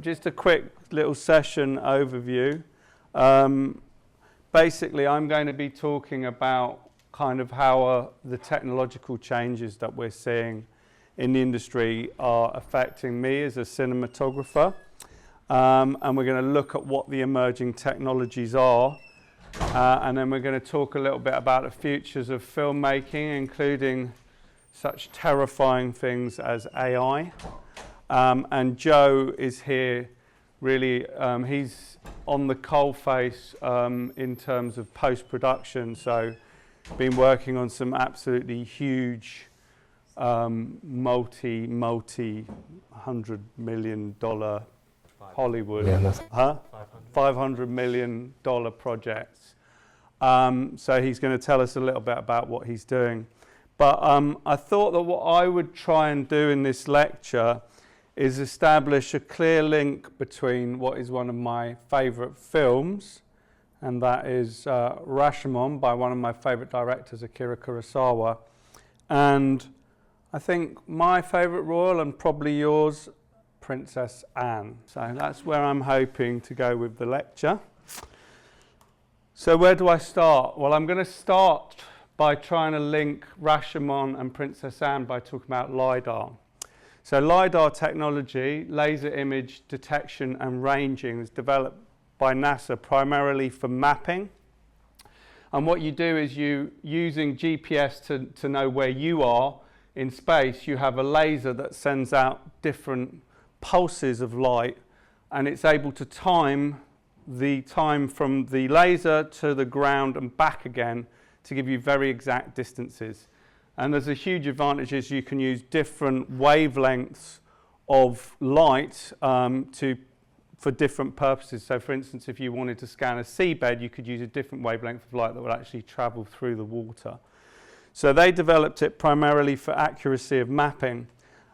just a quick little session overview. Basically, I'm going to be talking about kind of how the technological changes that we're seeing in the industry are affecting me as a cinematographer. And we're going to look at what the emerging technologies are. And then we're going to talk a little bit about the futures of filmmaking, including such terrifying things as AI. And Joe is here, really, he's on the coalface in terms of post-production, so been working on some absolutely huge multi-$100 million Hollywood, $500 million projects. So he's going to tell us a little bit about what he's doing. But I thought that what I would try and do in this lecture is establish a clear link between what is one of my favourite films, and that is Rashomon by one of my favourite directors, Akira Kurosawa, and I think my favourite royal, and probably yours, Princess Anne. So that's where I'm hoping to go with the lecture. So where do I start? Well, I'm going to start by trying to link Rashomon and Princess Anne by talking about LiDAR. So LiDAR technology, laser image detection and ranging, is developed by NASA primarily for mapping. And what you do is you, using GPS to know where you are in space, you have a laser that sends out different pulses of light, and it's able to time the time from the laser to the ground and back again to give you very exact distances. And there's a huge advantage is you can use different wavelengths of light for different purposes. So for instance, if you wanted to scan a seabed, you could use a different wavelength of light that would actually travel through the water. So they developed it primarily for accuracy of mapping.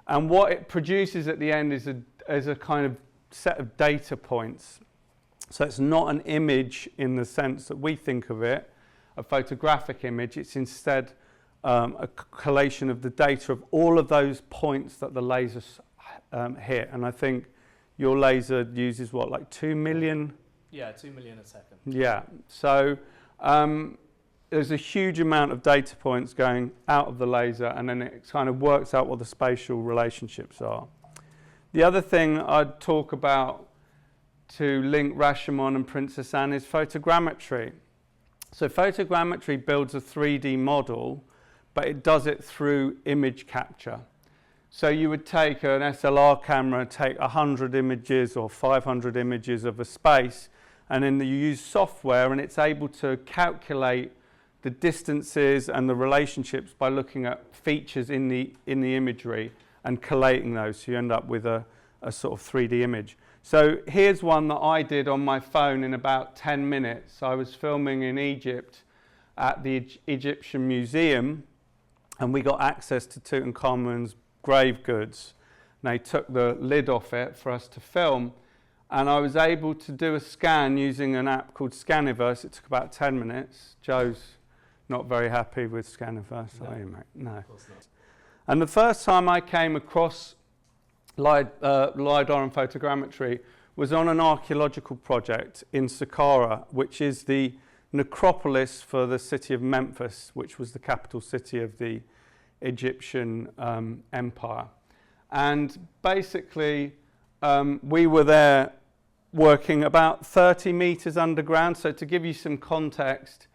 And what it produces at the end is a kind of set of data points. So it's not an image in the sense that we think of it, a photographic image. It's instead a collation of the data of all of those points that the laser hit. And I think your laser uses what, like 2 million? Yeah, 2 million a second. Yeah. So there's a huge amount of data points going out of the laser, and then it kind of works out what the spatial relationships are. The other thing I'd talk about to link Rashomon and Princess Anne is photogrammetry. So photogrammetry builds a 3D model, but it does it through image capture. So you would take an SLR camera, take 100 images or 500 images of a space, and then you use software, and it's able to calculate the distances and the relationships by looking at features in the imagery and collating those. So you end up with a sort of 3D image. So here's one that I did on my phone in about 10 minutes. I was filming in Egypt at the Egyptian Museum, and we got access to Tutankhamun's grave goods. And they took the lid off it for us to film, and I was able to do a scan using an app called Scaniverse. It took about 10 minutes. Joe's not very happy with Scaniverse, are you, mate? No. Of course not. And the first time I came across LiDAR and photogrammetry was on an archaeological project in Saqqara, which is the necropolis for the city of Memphis, which was the capital city of the Egyptian empire. And basically, we were there working about 30 meters underground. So to give you some context,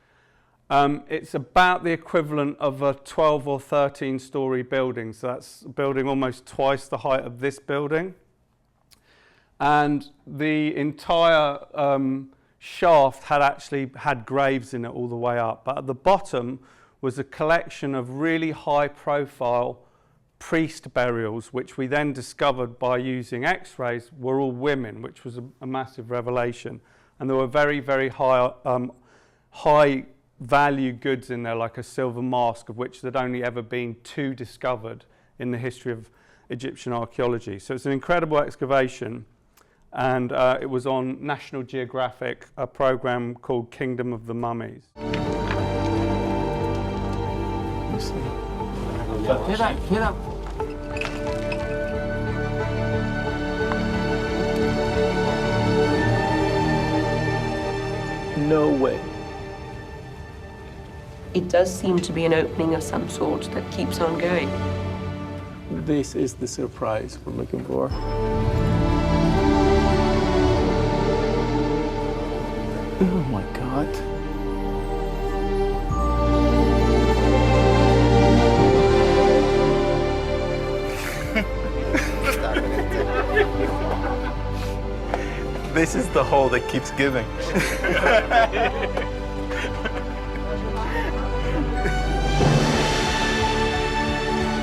it's about the equivalent of a 12 or 13 story building. So that's a building almost twice the height of this building. And the entire shaft had graves in it all the way up. But at the bottom was a collection of really high profile priest burials, which we then discovered by using x-rays were all women, which was a massive revelation. And there were very, very high value goods in there, like a silver mask, of which there'd only ever been 2 discovered in the history of Egyptian archaeology. So it's an incredible excavation, and it was on National Geographic, a program called Kingdom of the Mummies. Get up, get up. No way. It does seem to be an opening of some sort that keeps on going. This is the surprise we're looking for. Oh my God. This is the hole that keeps giving.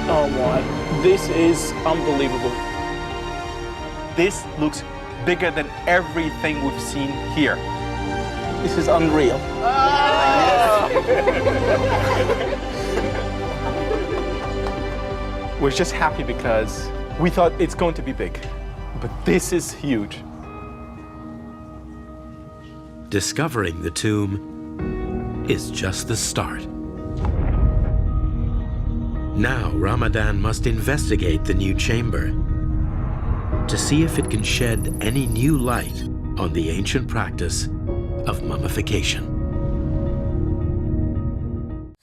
Oh my, this is unbelievable. This looks bigger than everything we've seen here. This is unreal. We're just happy because we thought it's going to be big, but this is huge. Discovering the tomb is just the start. Now Ramadan must investigate the new chamber to see if it can shed any new light on the ancient practice of mummification.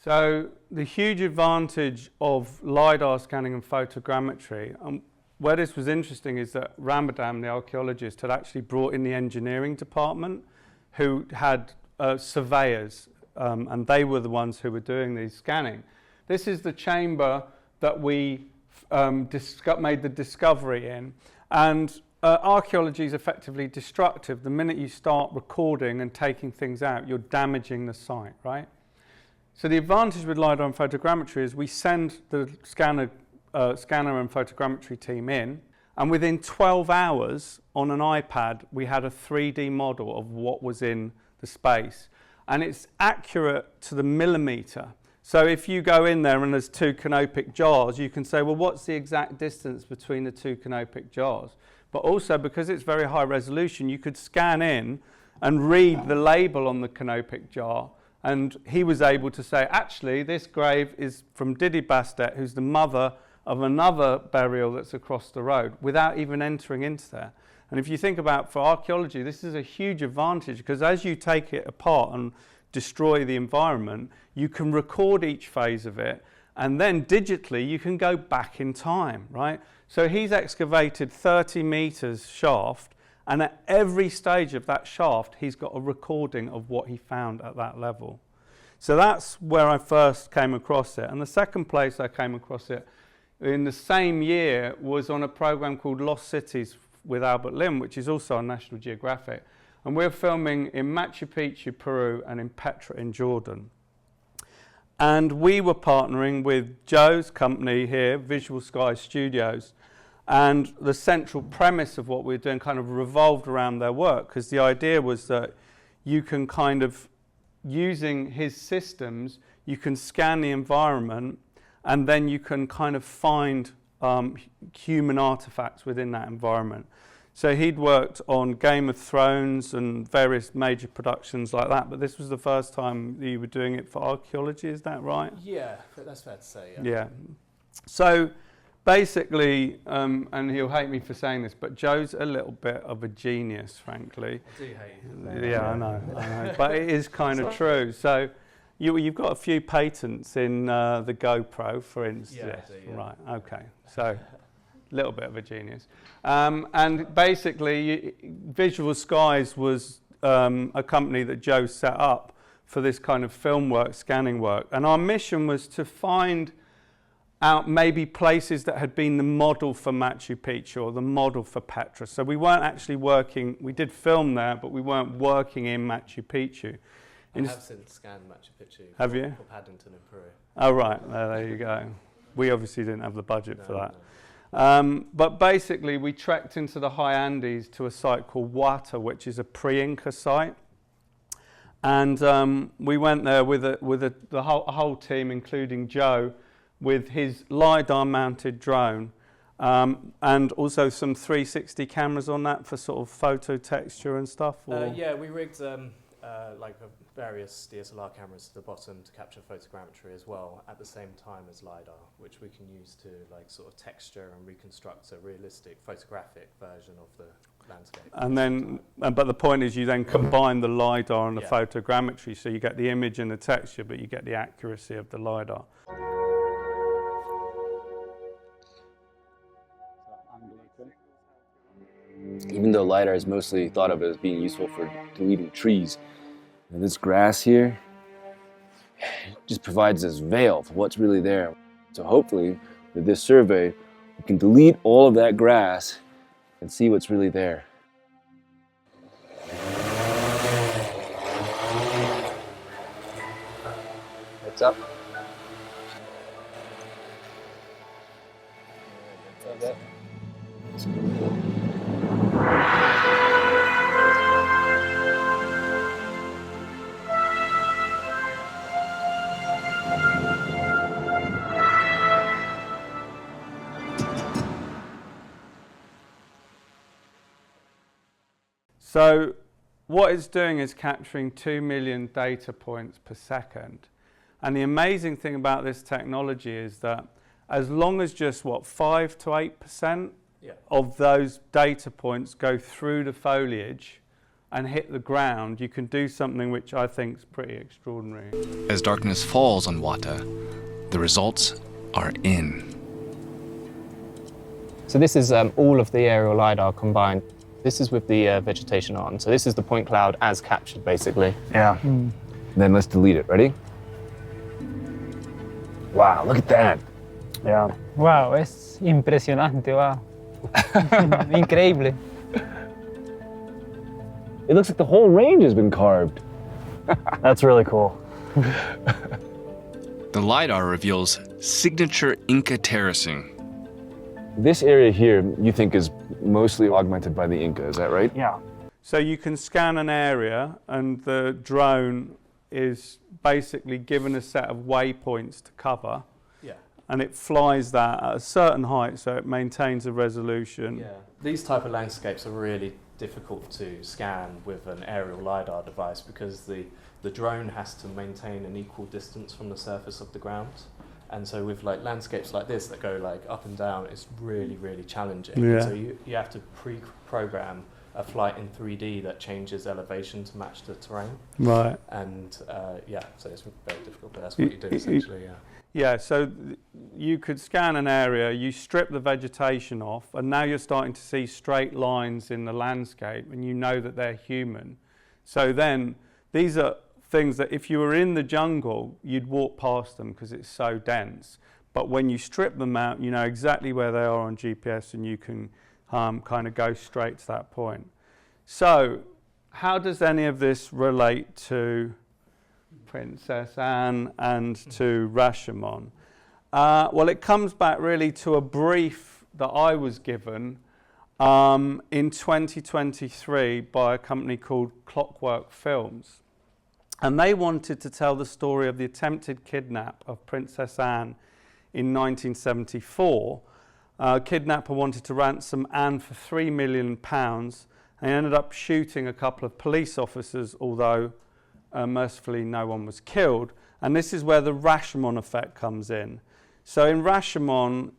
So the huge advantage of LiDAR scanning and photogrammetry, where this was interesting is that Ramadan, the archaeologist, had actually brought in the engineering department who had surveyors, and they were the ones who were doing these scanning. This is the chamber that we made the discovery in, and archaeology is effectively destructive. The minute you start recording and taking things out, you're damaging the site, right? So the advantage with LiDAR and photogrammetry is we send the scanner and photogrammetry team in, and within 12 hours on an iPad, we had a 3D model of what was in the space. And it's accurate to the millimeter. So if you go in there and there's two canopic jars, you can say, well, what's the exact distance between the two canopic jars? But also, because it's very high resolution, you could scan in and read the label on the canopic jar. And he was able to say, actually, this grave is from Didi Bastet, who's the mother of another burial that's across the road, without even entering into there. And if you think about, for archaeology, this is a huge advantage, because as you take it apart and destroy the environment, you can record each phase of it, and then digitally you can go back in time, right? So he's excavated 30 meters shaft, and at every stage of that shaft, he's got a recording of what he found at that level. So that's where I first came across it. And the second place I came across it in the same year was on a program called Lost Cities with Albert Lim, which is also on National Geographic. And we're filming in Machu Picchu, Peru, and in Petra in Jordan. And we were partnering with Joe's company here, Visualskies Studios. And the central premise of what we were doing kind of revolved around their work, because the idea was that you can kind of, using his systems, you can scan the environment, and then you can kind of find human artifacts within that environment. So he'd worked on Game of Thrones and various major productions like that, but this was the first time you were doing it for archaeology, is that right? Yeah, that's fair to say, yeah. Yeah. So basically, and he'll hate me for saying this, but Joe's a little bit of a genius, frankly. I do hate you. Yeah, I know. But it is kind of true. So you've got a few patents in the GoPro, for instance. Yeah, I do, yeah. Right, okay. So a little bit of a genius. And basically, Visualskies was a company that Joe set up for this kind of film work, scanning work. And our mission was to find out maybe places that had been the model for Machu Picchu or the model for Petra. So we weren't actually working, we did film there, but we weren't working in Machu Picchu. I have since scanned Machu Picchu. Have you? For Paddington in Peru. Oh, right, there you go. We obviously didn't have the budget for that. But basically, we trekked into the high Andes to a site called Huata, which is a pre-Inca site. And we went there with a whole team, including Joe, with his LiDAR-mounted drone, and also some 360 cameras on that for sort of photo texture and stuff? Yeah, we rigged various DSLR cameras to the bottom to capture photogrammetry as well, at the same time as LiDAR, which we can use to like sort of texture and reconstruct a realistic photographic version of the landscape. And then, but the point is you then combine the LiDAR and the photogrammetry, so you get the image and the texture, but you get the accuracy of the LiDAR. Even though LiDAR is mostly thought of as being useful for deleting trees, this grass here just provides this veil for what's really there. So hopefully, with this survey, we can delete all of that grass and see what's really there. What's up? So what it's doing is capturing 2 million data points per second. And the amazing thing about this technology is that as long as just, 5 to 8% of those data points go through the foliage and hit the ground, you can do something which I think is pretty extraordinary. As darkness falls on Wata, the results are in. So this is all of the aerial LiDAR combined. This is with the vegetation on. So this is the point cloud as captured, basically. Yeah. Then let's delete it. Ready? Wow, look at that. Yeah. Wow, es impresionante, wow. Increíble. It looks like the whole range has been carved. That's really cool. The LiDAR reveals signature Inca terracing. This area here, you think, is mostly augmented by the Inca, is that right? Yeah. So you can scan an area and the drone is basically given a set of waypoints to cover. Yeah. And it flies that at a certain height, so it maintains a resolution. Yeah. These type of landscapes are really difficult to scan with an aerial LiDAR device because the drone has to maintain an equal distance from the surface of the ground. And so with like landscapes like this that go like up and down, it's really, really challenging. Yeah. So you have to pre-program a flight in 3D that changes elevation to match the terrain. Right. And so it's very difficult, but that's what you do essentially, yeah. Yeah, so you could scan an area, you strip the vegetation off, and now you're starting to see straight lines in the landscape, and you know that they're human. So then these are things that if you were in the jungle, you'd walk past them because it's so dense. But when you strip them out, you know exactly where they are on GPS and you can kind of go straight to that point. So how does any of this relate to Princess Anne and to Rashomon? Well, it comes back really to a brief that I was given in 2023 by a company called Clockwork Films. And they wanted to tell the story of the attempted kidnap of Princess Anne in 1974. Kidnapper wanted to ransom Anne for £3 million and he ended up shooting a couple of police officers, although mercifully no one was killed. And this is where the Rashomon effect comes in. So in Rashomon,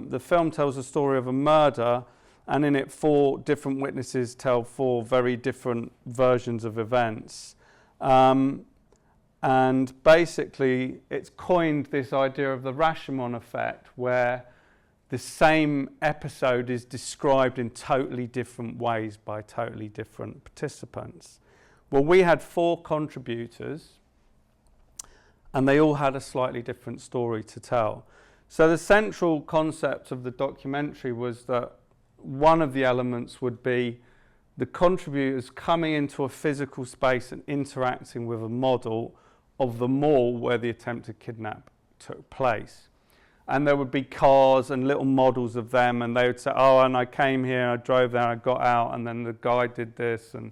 the film tells the story of a murder, and in it 4 different witnesses tell 4 very different versions of events. And basically it's coined this idea of the Rashomon effect, where the same episode is described in totally different ways by totally different participants. Well, we had 4 contributors and they all had a slightly different story to tell. So the central concept of the documentary was that one of the elements would be the contributors coming into a physical space and interacting with a model of the mall where the attempted kidnap took place. And there would be cars and little models of them, and they would say, oh, and I came here, I drove there, I got out, and then the guy did this. And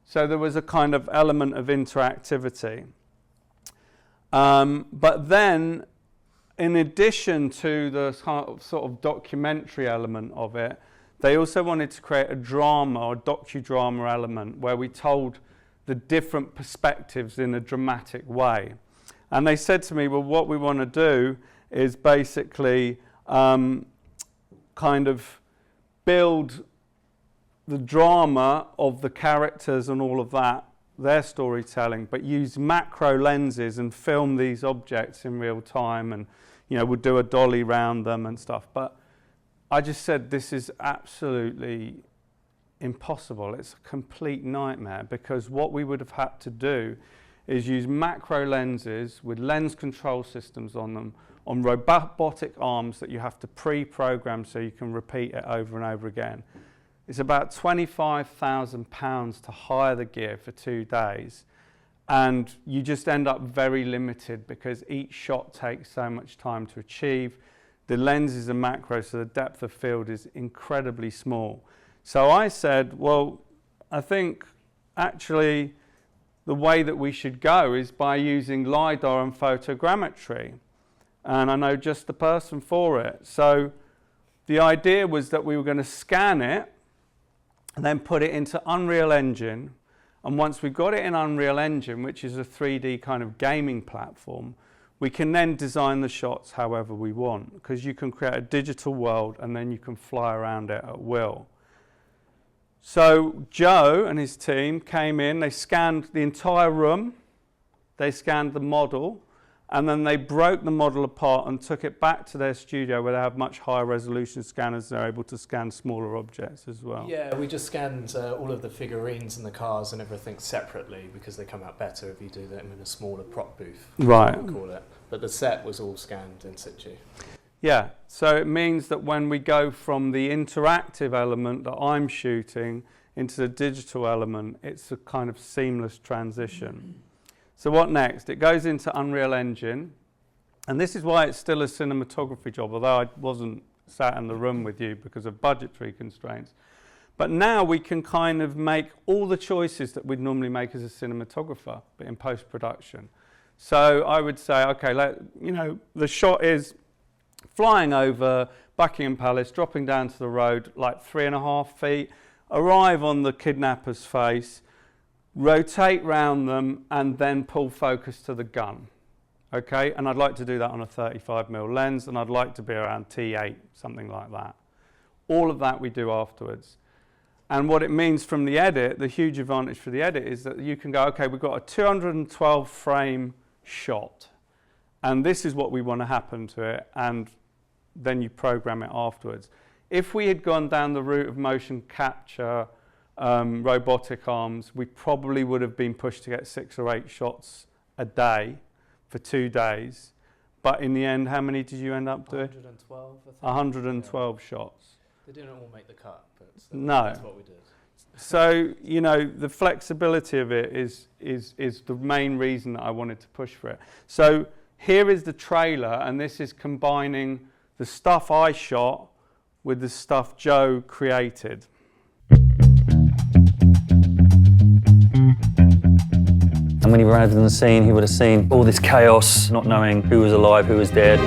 so there was a kind of element of interactivity. But then, in addition to the sort of documentary element of it, they also wanted to create a drama or docudrama element where we told the different perspectives in a dramatic way. And they said to me, well, what we want to do is basically kind of build the drama of the characters and all of that, their storytelling, but use macro lenses and film these objects in real time, and we'll do a dolly round them and stuff. But I just said this is absolutely impossible. It's a complete nightmare, because what we would have had to do is use macro lenses with lens control systems on them, on robotic arms that you have to pre-program so you can repeat it over and over again. It's about £25,000 to hire the gear for 2 days, and you just end up very limited because each shot takes so much time to achieve. The lenses are macro, so the depth of field is incredibly small. So I said, well, I think actually the way that we should go is by using LiDAR and photogrammetry. And I know just the person for it. So the idea was that we were going to scan it and then put it into Unreal Engine. And once we got it in Unreal Engine, which is a 3D kind of gaming platform, we can then design the shots however we want, because you can create a digital world and then you can fly around it at will. So Joe and his team came in, they scanned the entire room, they scanned the model, and then they broke the model apart and took it back to their studio where they have much higher resolution scanners. They're able to scan smaller objects as well. Yeah, we just scanned all of the figurines and the cars and everything separately, because they come out better if you do them in a smaller prop booth, right? We'll call it. But the set was all scanned in situ. Yeah, so it means that when we go from the interactive element that I'm shooting into the digital element, it's a kind of seamless transition. So what next? It goes into Unreal Engine, and this is why it's still a cinematography job, although I wasn't sat in the room with you because of budgetary constraints. But now we can kind of make all the choices that we'd normally make as a cinematographer, but in post-production. So I would say, okay, the shot is flying over Buckingham Palace, dropping down to the road like 3.5 feet, arrive on the kidnapper's face, rotate round them, and then pull focus to the gun. Okay, and I'd like to do that on a 35mm lens, and I'd like to be around T8, something like that. All of that we do afterwards. And what it means from the edit, the huge advantage for the edit is that you can go, okay, we've got a 212 frame shot, and this is what we want to happen to it, and then you program it afterwards. If we had gone down the route of motion capture, robotic arms, we probably would have been pushed to get 6 or 8 shots a day for 2 days. But in the end, how many did you end up doing? 112, I think. 112 shots. They didn't all make the cut, but no. That's what we did. So, the flexibility of it is the main reason that I wanted to push for it. So here is the trailer, and this is combining the stuff I shot with the stuff Joe created. And when he arrived on the scene, he would have seen all this chaos, not knowing who was alive, who was dead.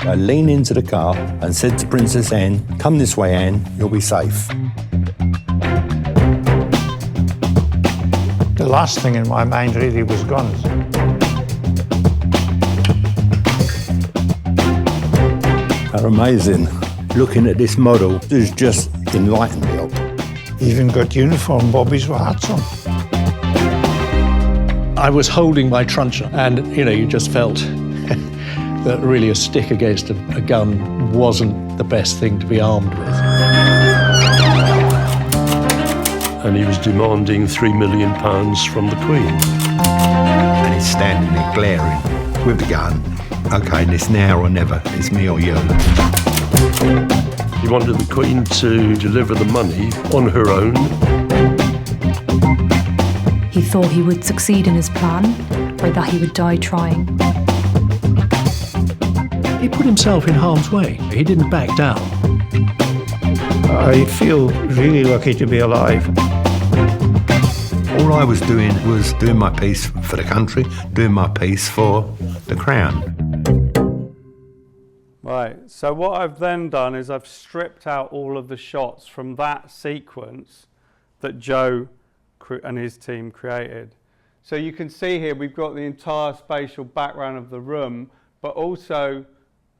I leaned into the car and said to Princess Anne, "Come this way, Anne, you'll be safe." The last thing in my mind really was guns. They're amazing. Looking at this model has just enlightened me. Even got uniform bobbies with hats on. I was holding my truncheon, and you just felt that really a stick against a gun wasn't the best thing to be armed with. And he was demanding £3 million from the Queen. And he's standing there glaring with the gun. Okay, it's now or never. It's me or you. He wanted the Queen to deliver the money on her own. He thought he would succeed in his plan, or that he would die trying. He put himself in harm's way. He didn't back down. I feel really lucky to be alive. All I was doing my piece for the country, doing my piece for the Crown. Right, so what I've then done is I've stripped out all of the shots from that sequence that Joe and his team created. So you can see here we've got the entire spatial background of the room, but also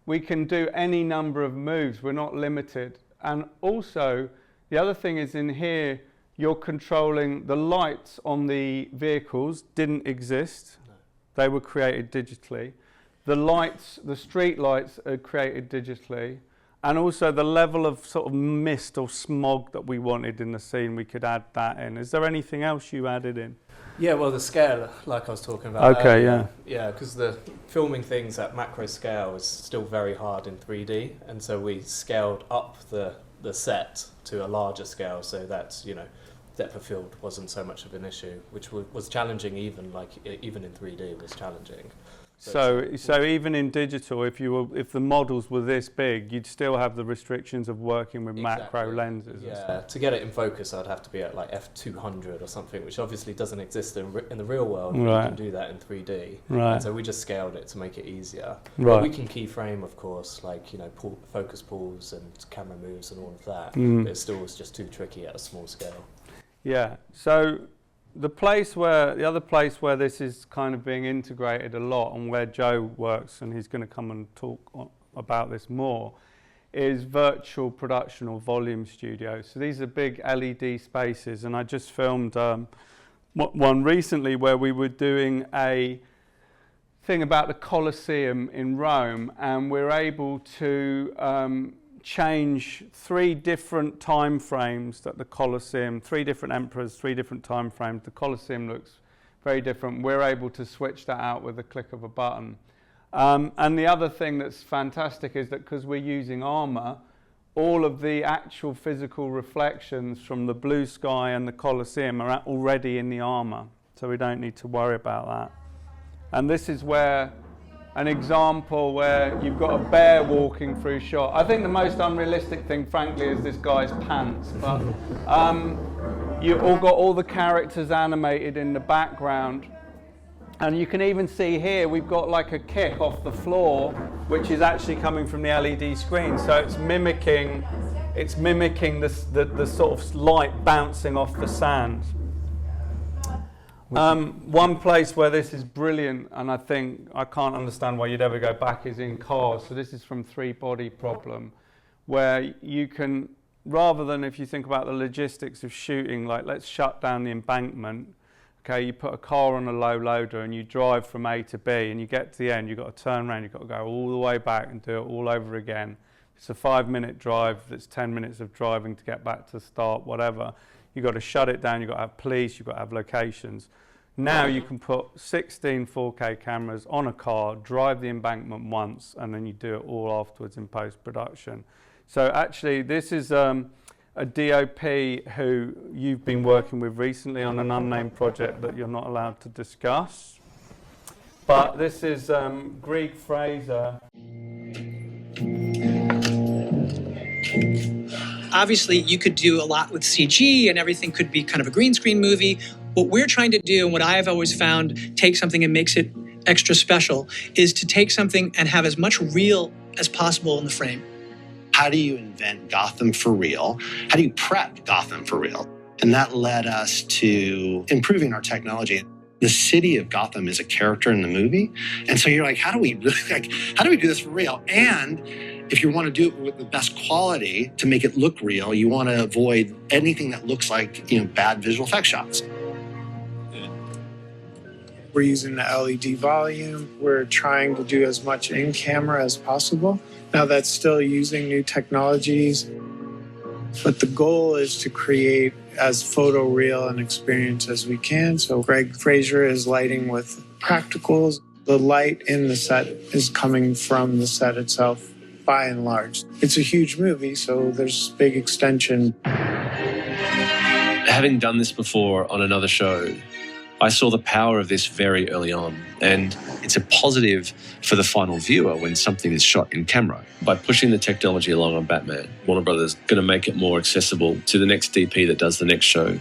we can do any number of moves. We're not limited. And also, the other thing is in here, you're controlling the lights on the vehicles didn't exist. No. They were created digitally. The lights, the street lights are created digitally. And also the level of sort of mist or smog that we wanted in the scene, we could add that in. Is there anything else you added in? Yeah, well, the scale, like I was talking about. Okay, yeah. Yeah, because the filming things at macro scale is still very hard in 3D, and so we scaled up the set to a larger scale, so that, you know, depth of field wasn't so much of an issue, which was challenging even in 3D was challenging. So even in digital, if the models were this big, you'd still have the restrictions of working with macro lenses. Yeah, to get it in focus, I'd have to be at like f200 or something, which obviously doesn't exist in the real world. Right. You can do that in 3D. Right. And so we just scaled it to make it easier. Right. But we can keyframe, of course, like, you know, focus pulls and camera moves and all of that. But it still was just too tricky at a small scale. Yeah. So the other place where this is kind of being integrated a lot, and where Joe works, and he's going to come and talk about this more, is virtual production or volume studios. So these are big LED spaces, and I just filmed one recently where we were doing a thing about the Colosseum in Rome, and we're able to change 3 different time frames that the Colosseum, 3 different emperors, 3 different time frames. The Colosseum looks very different. We're able to switch that out with a click of a button. And the other thing that's fantastic is that because we're using armor, all of the actual physical reflections from the blue sky and the Colosseum are already in the armor, so we don't need to worry about that. And this is where an example where you've got a bear walking through shot. I think the most unrealistic thing, frankly, is this guy's pants. But you've all got all the characters animated in the background. And you can even see here, we've got like a kick off the floor, which is actually coming from the LED screen. So it's mimicking the sort of light bouncing off the sand. One place where this is brilliant, and I think I can't understand why you'd ever go back, is in cars. So this is from 3 Body Problem, where you can, rather than, if you think about the logistics of shooting, like let's shut down the embankment, okay, you put a car on a low loader and you drive from A to B, and you get to the end, you've got to turn around, you've got to go all the way back and do it all over again. It's a 5-minute drive, that's 10 minutes of driving to get back to the start, whatever. You've got to shut it down, you've got to have police, you've got to have locations. Now you can put 16 4K cameras on a car, drive the embankment once, and then you do it all afterwards in post-production. So actually, this is a DoP who you've been working with recently on an unnamed project that you're not allowed to discuss. But this is Greg Fraser. Obviously, you could do a lot with CG and everything could be kind of a green screen movie. What we're trying to do, and what I've always found take something and makes it extra special, is to take something and have as much real as possible in the frame. How do you invent Gotham for real? How do you prep Gotham for real? And that led us to improving our technology. The city of Gotham is a character in the movie. And so you're like, how do we do this for real? And if you want to do it with the best quality to make it look real, you want to avoid anything that looks like, bad visual effects shots. We're using the LED volume. We're trying to do as much in camera as possible. Now that's still using new technologies, but the goal is to create as photoreal an experience as we can. So Greg Fraser is lighting with practicals. The light in the set is coming from the set itself, by and large. It's a huge movie, so there's big extension. Having done this before on another show, I saw the power of this very early on, and it's a positive for the final viewer when something is shot in camera. By pushing the technology along on Batman, Warner Brothers are going to make it more accessible to the next DP that does the next show.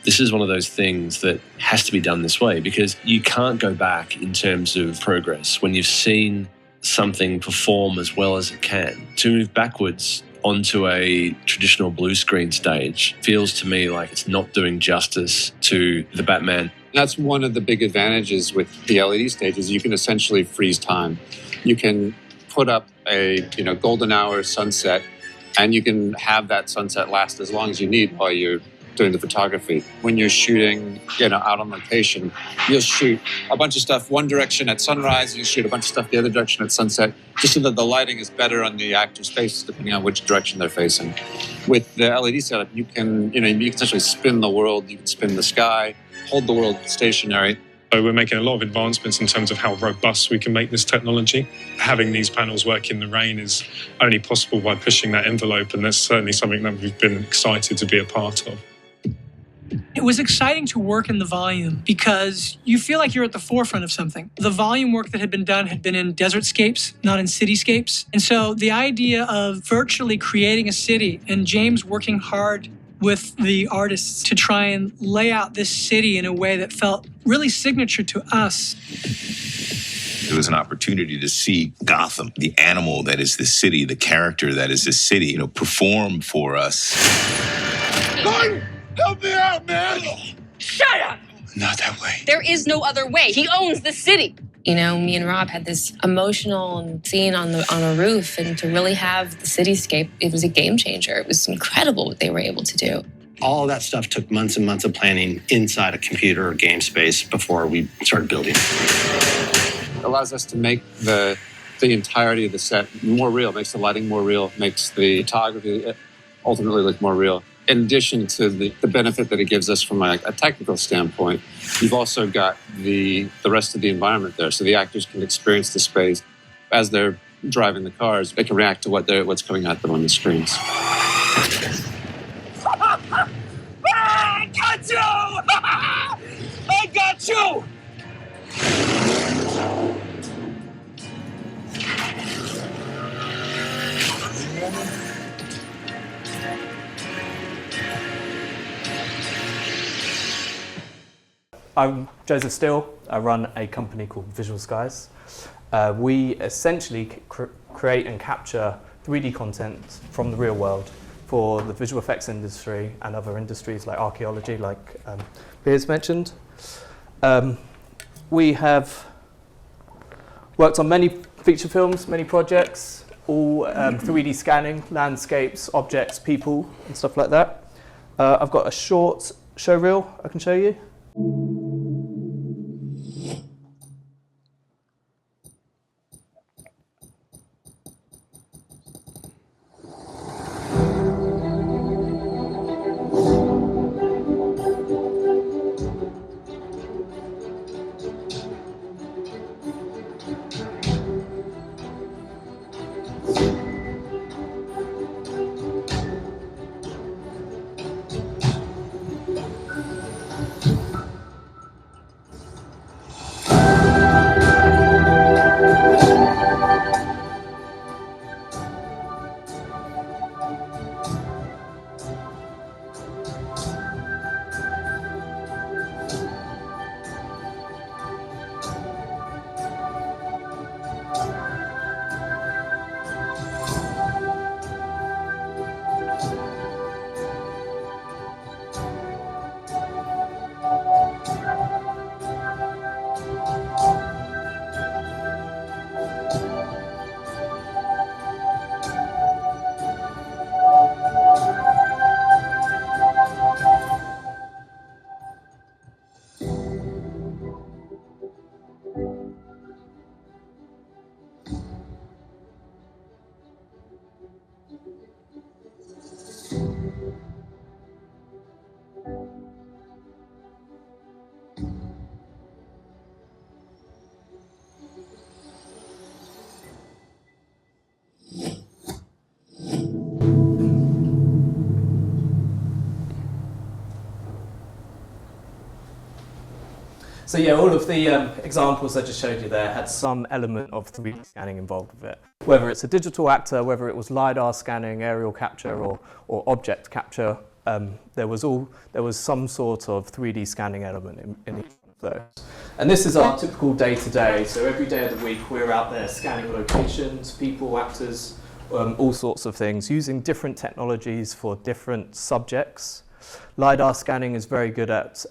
This is one of those things that has to be done this way, because you can't go back in terms of progress when you've seen something perform as well as it can. To move backwards onto a traditional blue screen stage feels to me like it's not doing justice to the Batman. That's one of the big advantages with the LED stages. You can essentially freeze time. You can put up a golden hour sunset And you can have that sunset last as long as you need while you're doing the photography. When you're shooting, out on location, you'll shoot a bunch of stuff one direction at sunrise, you shoot a bunch of stuff the other direction at sunset, just so that the lighting is better on the actor's face depending on which direction they're facing. With the LED setup, you can essentially spin the world, you can spin the sky, hold the world stationary. So we're making a lot of advancements in terms of how robust we can make this technology. Having these panels work in the rain is only possible by pushing that envelope, and that's certainly something that we've been excited to be a part of. It was exciting to work in the volume because you feel like you're at the forefront of something. The volume work that had been done had been in desertscapes, not in cityscapes. And so the idea of virtually creating a city and James working hard with the artists to try and lay out this city in a way that felt really signature to us. It was an opportunity to see Gotham, the animal that is this city, the character that is this city, perform for us. Gordon, help me out, man! Shut up! Not that way. There is no other way. He owns the city. Me and Rob had this emotional scene on a roof, and to really have the cityscape, it was a game changer. It was incredible what they were able to do. All of that stuff took months and months of planning inside a computer or game space before we started building. It allows us to make the entirety of the set more real, makes the lighting more real, makes the photography ultimately look more real. In addition to the benefit that it gives us from a technical standpoint, you've also got the rest of the environment there. So the actors can experience the space. As they're driving the cars, they can react to what's coming at them on the screens. I got you! I got you! I'm Joseph Steele. I run a company called Visualskies. We essentially create and capture 3D content from the real world for the visual effects industry and other industries like archaeology, like Piers mentioned. We have worked on many feature films, many projects, all 3D scanning, landscapes, objects, people, and stuff like that. I've got a short show reel I can show you. So yeah, all of the examples I just showed you there had some element of 3D scanning involved with it. Whether it's a digital actor, whether it was LiDAR scanning, aerial capture, or object capture, there was some sort of 3D scanning element in each of those. And this is our typical day-to-day. So every day of the week, we're out there scanning locations, people, actors, all sorts of things, using different technologies for different subjects. LiDAR scanning is very good at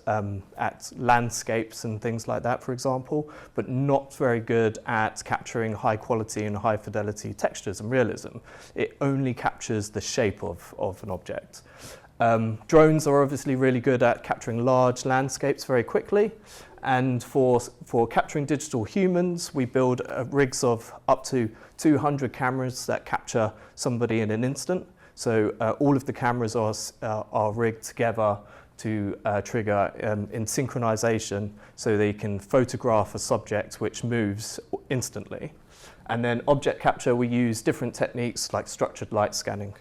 landscapes and things like that, for example, but not very good at capturing high quality and high fidelity textures and realism. It only captures the shape of an object. Drones are obviously really good at capturing large landscapes very quickly. And for capturing digital humans, we build rigs of up to 200 cameras that capture somebody in an instant. So all of the cameras are rigged together to trigger in synchronization, so they can photograph a subject which moves instantly. And then object capture, we use different techniques like structured light scanning.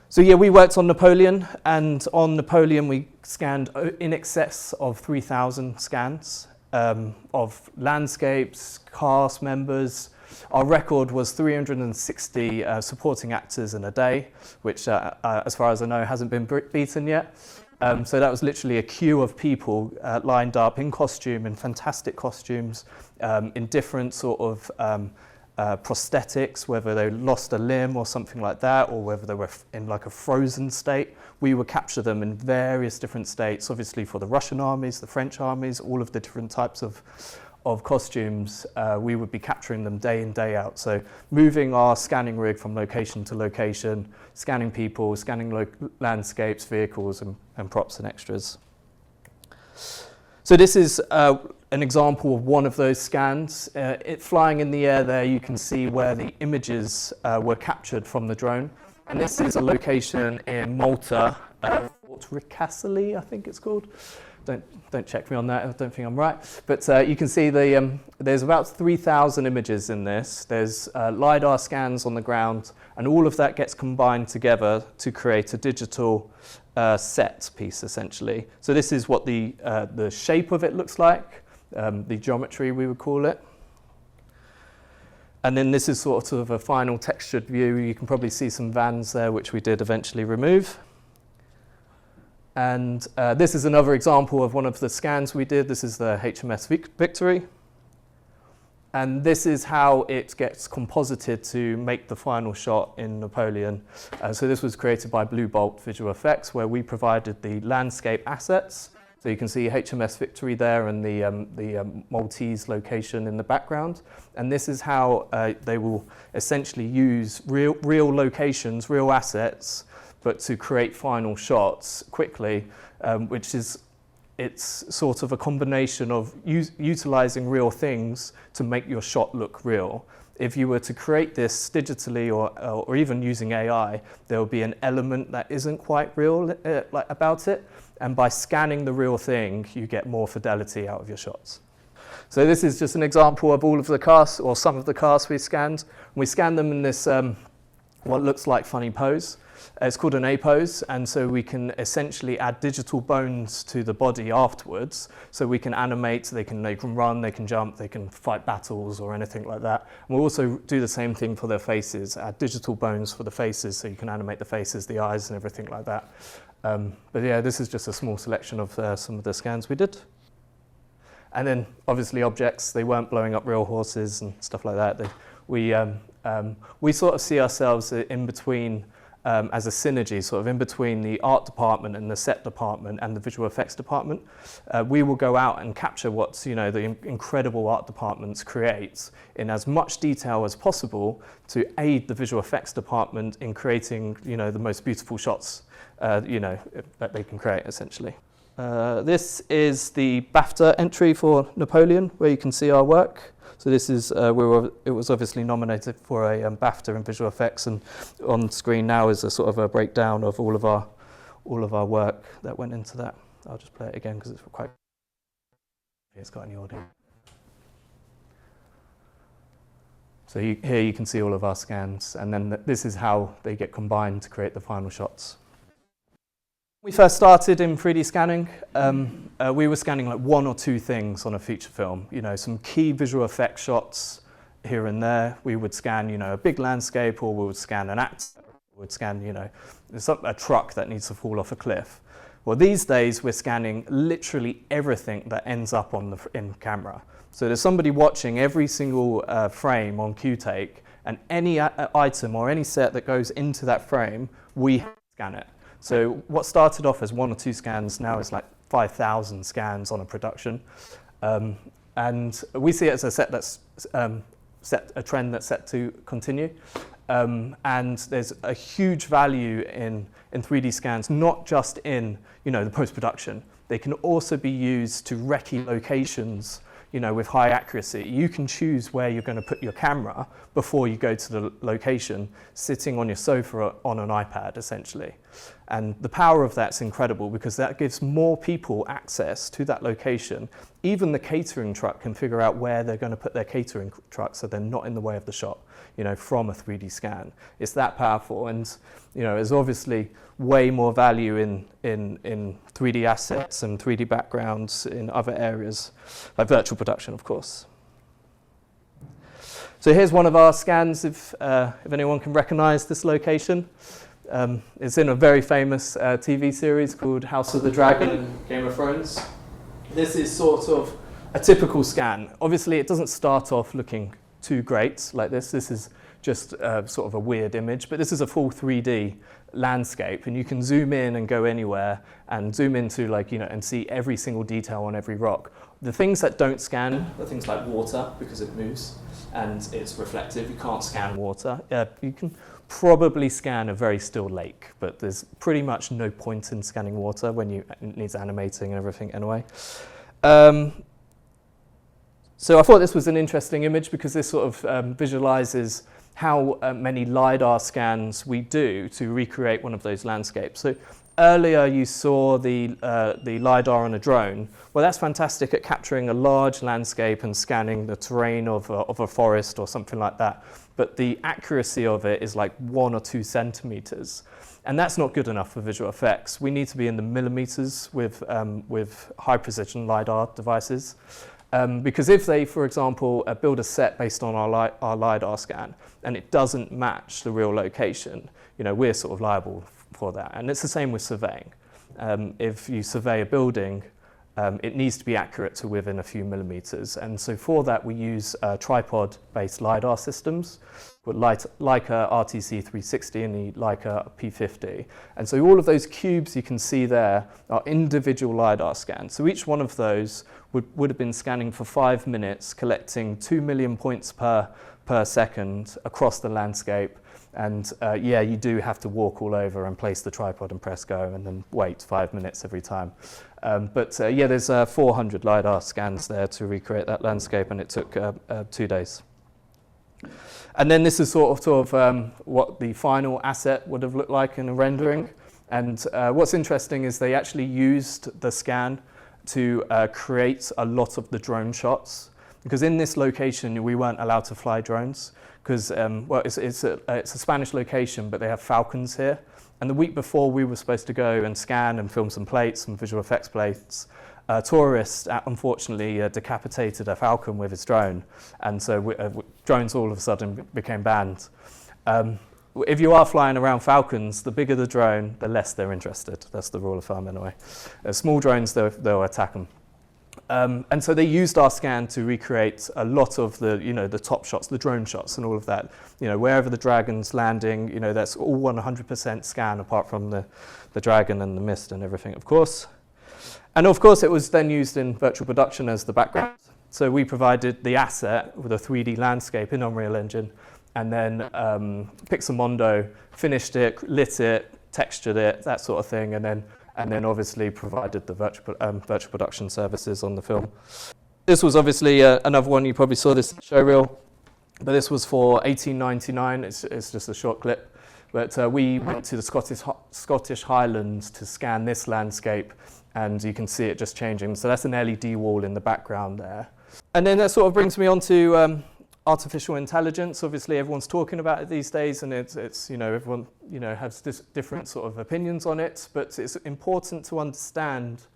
So yeah, we worked on Napoleon, and on Napoleon we scanned in excess of 3,000 scans of landscapes, cast members. Our record was 360 supporting actors in a day, which as far as I know hasn't been beaten yet. So that was literally a queue of people lined up in costume, in fantastic costumes, in different sort of prosthetics, whether they lost a limb or something like that, or whether they were in like a frozen state. We would capture them in various different states, obviously for the Russian armies, the French armies, all of the different types of costumes. We would be capturing them day in, day out. So moving our scanning rig from location to location, scanning people, scanning landscapes, vehicles, and props and extras. So this is an example of one of those scans. Flying in the air there, you can see where the images were captured from the drone. And this is a location in Malta, Fort Ricasoli, I think it's called. Don't check me on that, I don't think I'm right. But you can see there's about 3,000 images in this. There's LiDAR scans on the ground, and all of that gets combined together to create a digital set piece, essentially. So this is what the shape of it looks like, the geometry we would call it. And then this is sort of a final textured view. You can probably see some vans there, which we did eventually remove. And this is another example of one of the scans we did. This is the HMS Victory. And this is how it gets composited to make the final shot in Napoleon. So this was created by Blue Bolt Visual Effects, where we provided the landscape assets. So you can see HMS Victory there and the Maltese location in the background. And this is how they will essentially use real locations, real assets, but to create final shots quickly, which is, it's sort of a combination of utilizing real things to make your shot look real. If you were to create this digitally or even using AI, there will be an element that isn't quite real about it. And by scanning the real thing, you get more fidelity out of your shots. So this is just an example of all of the casts, or some of the casts we scanned. We scanned them in this, what looks like funny pose. It's called an A pose, and so we can essentially add digital bones to the body afterwards. So we can animate, they can run, they can jump, they can fight battles or anything like that. And we'll also do the same thing for their faces, add digital bones for the faces, so you can animate the faces, the eyes, and everything like that. But yeah, this is just a small selection of some of the scans we did. And then obviously objects, they weren't blowing up real horses and stuff like that. We sort of see ourselves in between, as a synergy, sort of in between the art department and the set department and the visual effects department. We will go out and capture what the incredible art departments create in as much detail as possible to aid the visual effects department in creating the most beautiful shots that they can create, essentially. This is the BAFTA entry for Napoleon, where you can see our work. So this is it was obviously nominated for a BAFTA in visual effects, and on screen now is a sort of a breakdown of all of our work that went into that. I'll just play it again because it's quite. It's got any audio. So here you can see all of our scans, and then this is how they get combined to create the final shots. We first started in 3D scanning. We were scanning like one or two things on a feature film. Some key visual effects shots here and there. We would scan, a big landscape, or we would scan an actor. We would scan, a truck that needs to fall off a cliff. Well, these days we're scanning literally everything that ends up in camera. So there's somebody watching every single frame on Q-Take, and any item or any set that goes into that frame, we scan it. So what started off as 1 or 2 scans now is like 5,000 scans on a production. And we see it as a set that's a trend that's set to continue. And there's a huge value in 3D scans, not just in the post-production. They can also be used to recce locations with high accuracy. You can choose where you're going to put your camera before you go to the location, sitting on your sofa on an iPad, essentially. And the power of that's incredible because that gives more people access to that location. Even the catering truck can figure out where they're going to put their catering truck so they're not in the way of the shot, from a 3D scan. It's that powerful, and there's obviously way more value in 3D assets and 3D backgrounds in other areas, like virtual production, of course. So here's one of our scans, if anyone can recognize this location. It's in a very famous TV series called House of the Dragon and Game of Thrones. This is sort of a typical scan. Obviously, it doesn't start off looking too great like this. This is just sort of a weird image, but this is a full 3D landscape, and you can zoom in and go anywhere and zoom into and see every single detail on every rock. The things that don't scan are things like water, because it moves and it's reflective. You can't scan water. You can probably scan a very still lake, but there's pretty much no point in scanning water when it needs animating and everything anyway. So I thought this was an interesting image because this sort of visualizes how many LiDAR scans we do to recreate one of those landscapes. So earlier you saw the LiDAR on a drone. Well, that's fantastic at capturing a large landscape and scanning the terrain of a forest or something like that. But the accuracy of it is like 1 or 2 centimeters. And that's not good enough for visual effects. We need to be in the millimeters with high precision LiDAR devices. Because if they, for example, build a set based on our LiDAR scan and it doesn't match the real location, we're sort of liable for that. And it's the same with surveying. If you survey a building, it needs to be accurate to within a few millimeters. And so for that, we use tripod-based LiDAR systems, Leica RTC 360 and the Leica P50. And so all of those cubes you can see there are individual LiDAR scans. So each one of those would have been scanning for 5 minutes, collecting 2 million points per second across the landscape. And you do have to walk all over and place the tripod and press go and then wait 5 minutes every time. There's 400 LiDAR scans there to recreate that landscape, and it took 2 days. And then this is sort of what the final asset would have looked like in a rendering. And what's interesting is they actually used the scan to create a lot of the drone shots. Because in this location, we weren't allowed to fly drones. Because it's a Spanish location, but they have falcons here. And the week before we were supposed to go and scan and film some plates, some visual effects plates, a tourist unfortunately decapitated a falcon with his drone. And so drones all of a sudden became banned. If you are flying around falcons, the bigger the drone, the less they're interested. That's the rule of thumb anyway. Small drones, they'll attack them. And so they used our scan to recreate a lot of the top shots, the drone shots and all of that. Wherever the dragon's landing, that's all 100% scan apart from the dragon and the mist and everything, of course. And of course, it was then used in virtual production as the background. So we provided the asset with a 3D landscape in Unreal Engine, and then Pixelmondo finished it, lit it, textured it, that sort of thing, and then obviously provided the virtual production services on the film. This was obviously another one, you probably saw this showreel, but this was for $18.99, it's just a short clip. But we went to the Scottish Highlands to scan this landscape, and you can see it just changing. So that's an LED wall in the background there. And then that sort of brings me on to artificial intelligence. Obviously, everyone's talking about it these days, and it's everyone has different sort of opinions on it. But it's important to understand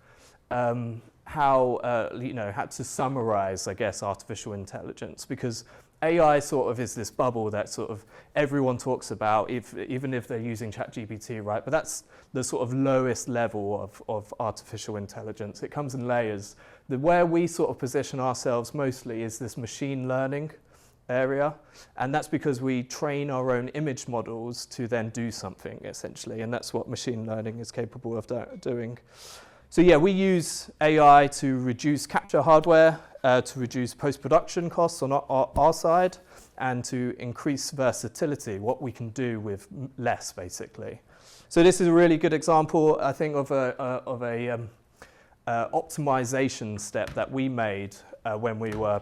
how to summarize, I guess, artificial intelligence, because AI sort of is this bubble that sort of everyone talks about, even if they're using ChatGPT, right? But that's the sort of lowest level of artificial intelligence. It comes in layers. Where we sort of position ourselves mostly is this machine learning area, and that's because we train our own image models to then do something, essentially, and that's what machine learning is capable of doing. So yeah, we use AI to reduce capture hardware, to reduce post-production costs on our side, and to increase versatility, what we can do with less, basically. So this is a really good example, I think, of a optimization step that we made when we were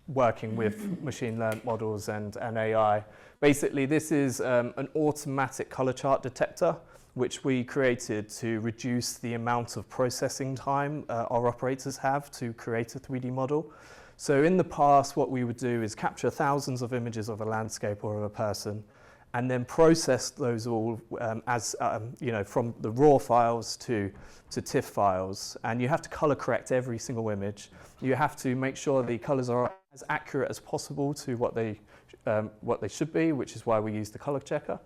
working with machine learned models and AI. Basically, this is an automatic color chart detector, which we created to reduce the amount of processing time our operators have to create a 3D model. So in the past, what we would do is capture thousands of images of a landscape or of a person, and then process those all from the raw files to TIFF files. And you have to color correct every single image. You have to make sure the colors are as accurate as possible to what they should be, which is why we use the color checker.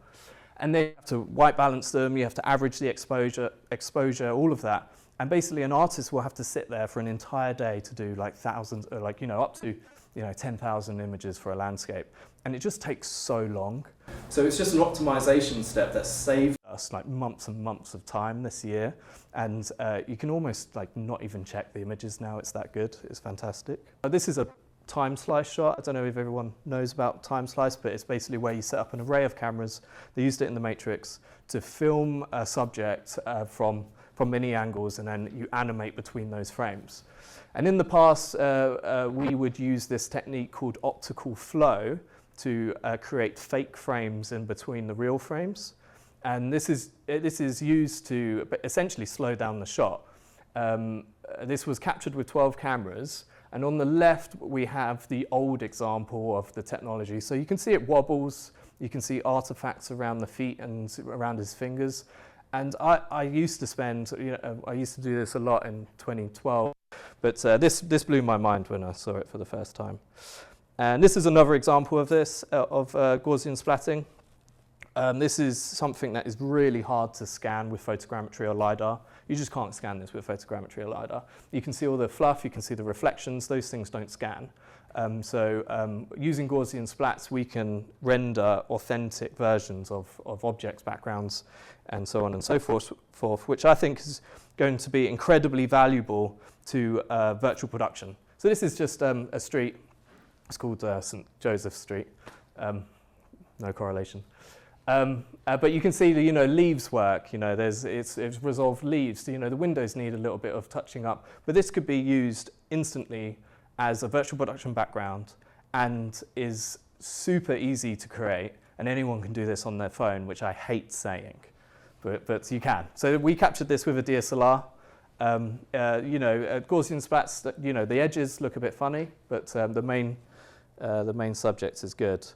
And then you have to white balance them. You have to average the exposure, all of that. And basically, an artist will have to sit there for an entire day to do like thousands, up to 10,000 images for a landscape. And it just takes so long. So it's just an optimization step that saved us like months and months of time this year. And you can almost like not even check the images now. It's that good. It's fantastic. This is a time slice shot. I don't know if everyone knows about time slice, but it's basically where you set up an array of cameras. They used it in the Matrix to film a subject from many angles, and then you animate between those frames. And in the past, we would use this technique called optical flow to create fake frames in between the real frames. And this is used to essentially slow down the shot. This was captured with 12 cameras. And on the left, we have the old example of the technology. So you can see it wobbles. You can see artifacts around the feet and around his fingers. And I used to I used to do this a lot in 2012. But this blew my mind when I saw it for the first time. And this is another example of this, of Gaussian splatting. This is something that is really hard to scan with photogrammetry or LiDAR. You just can't scan this with photogrammetry or LiDAR. You can see all the fluff, you can see the reflections, those things don't scan. Using Gaussian splats, we can render authentic versions of objects, backgrounds, and so on and so forth, which I think is going to be incredibly valuable to virtual production. So this is just a street. It's called St. Joseph Street. No correlation. But you can see the leaves work. It's resolved leaves. So, the windows need a little bit of touching up. But this could be used instantly as a virtual production background and is super easy to create. And anyone can do this on their phone, which I hate saying, but you can. So we captured this with a DSLR. Gaussian splats. The edges look a bit funny, but the main subject is good.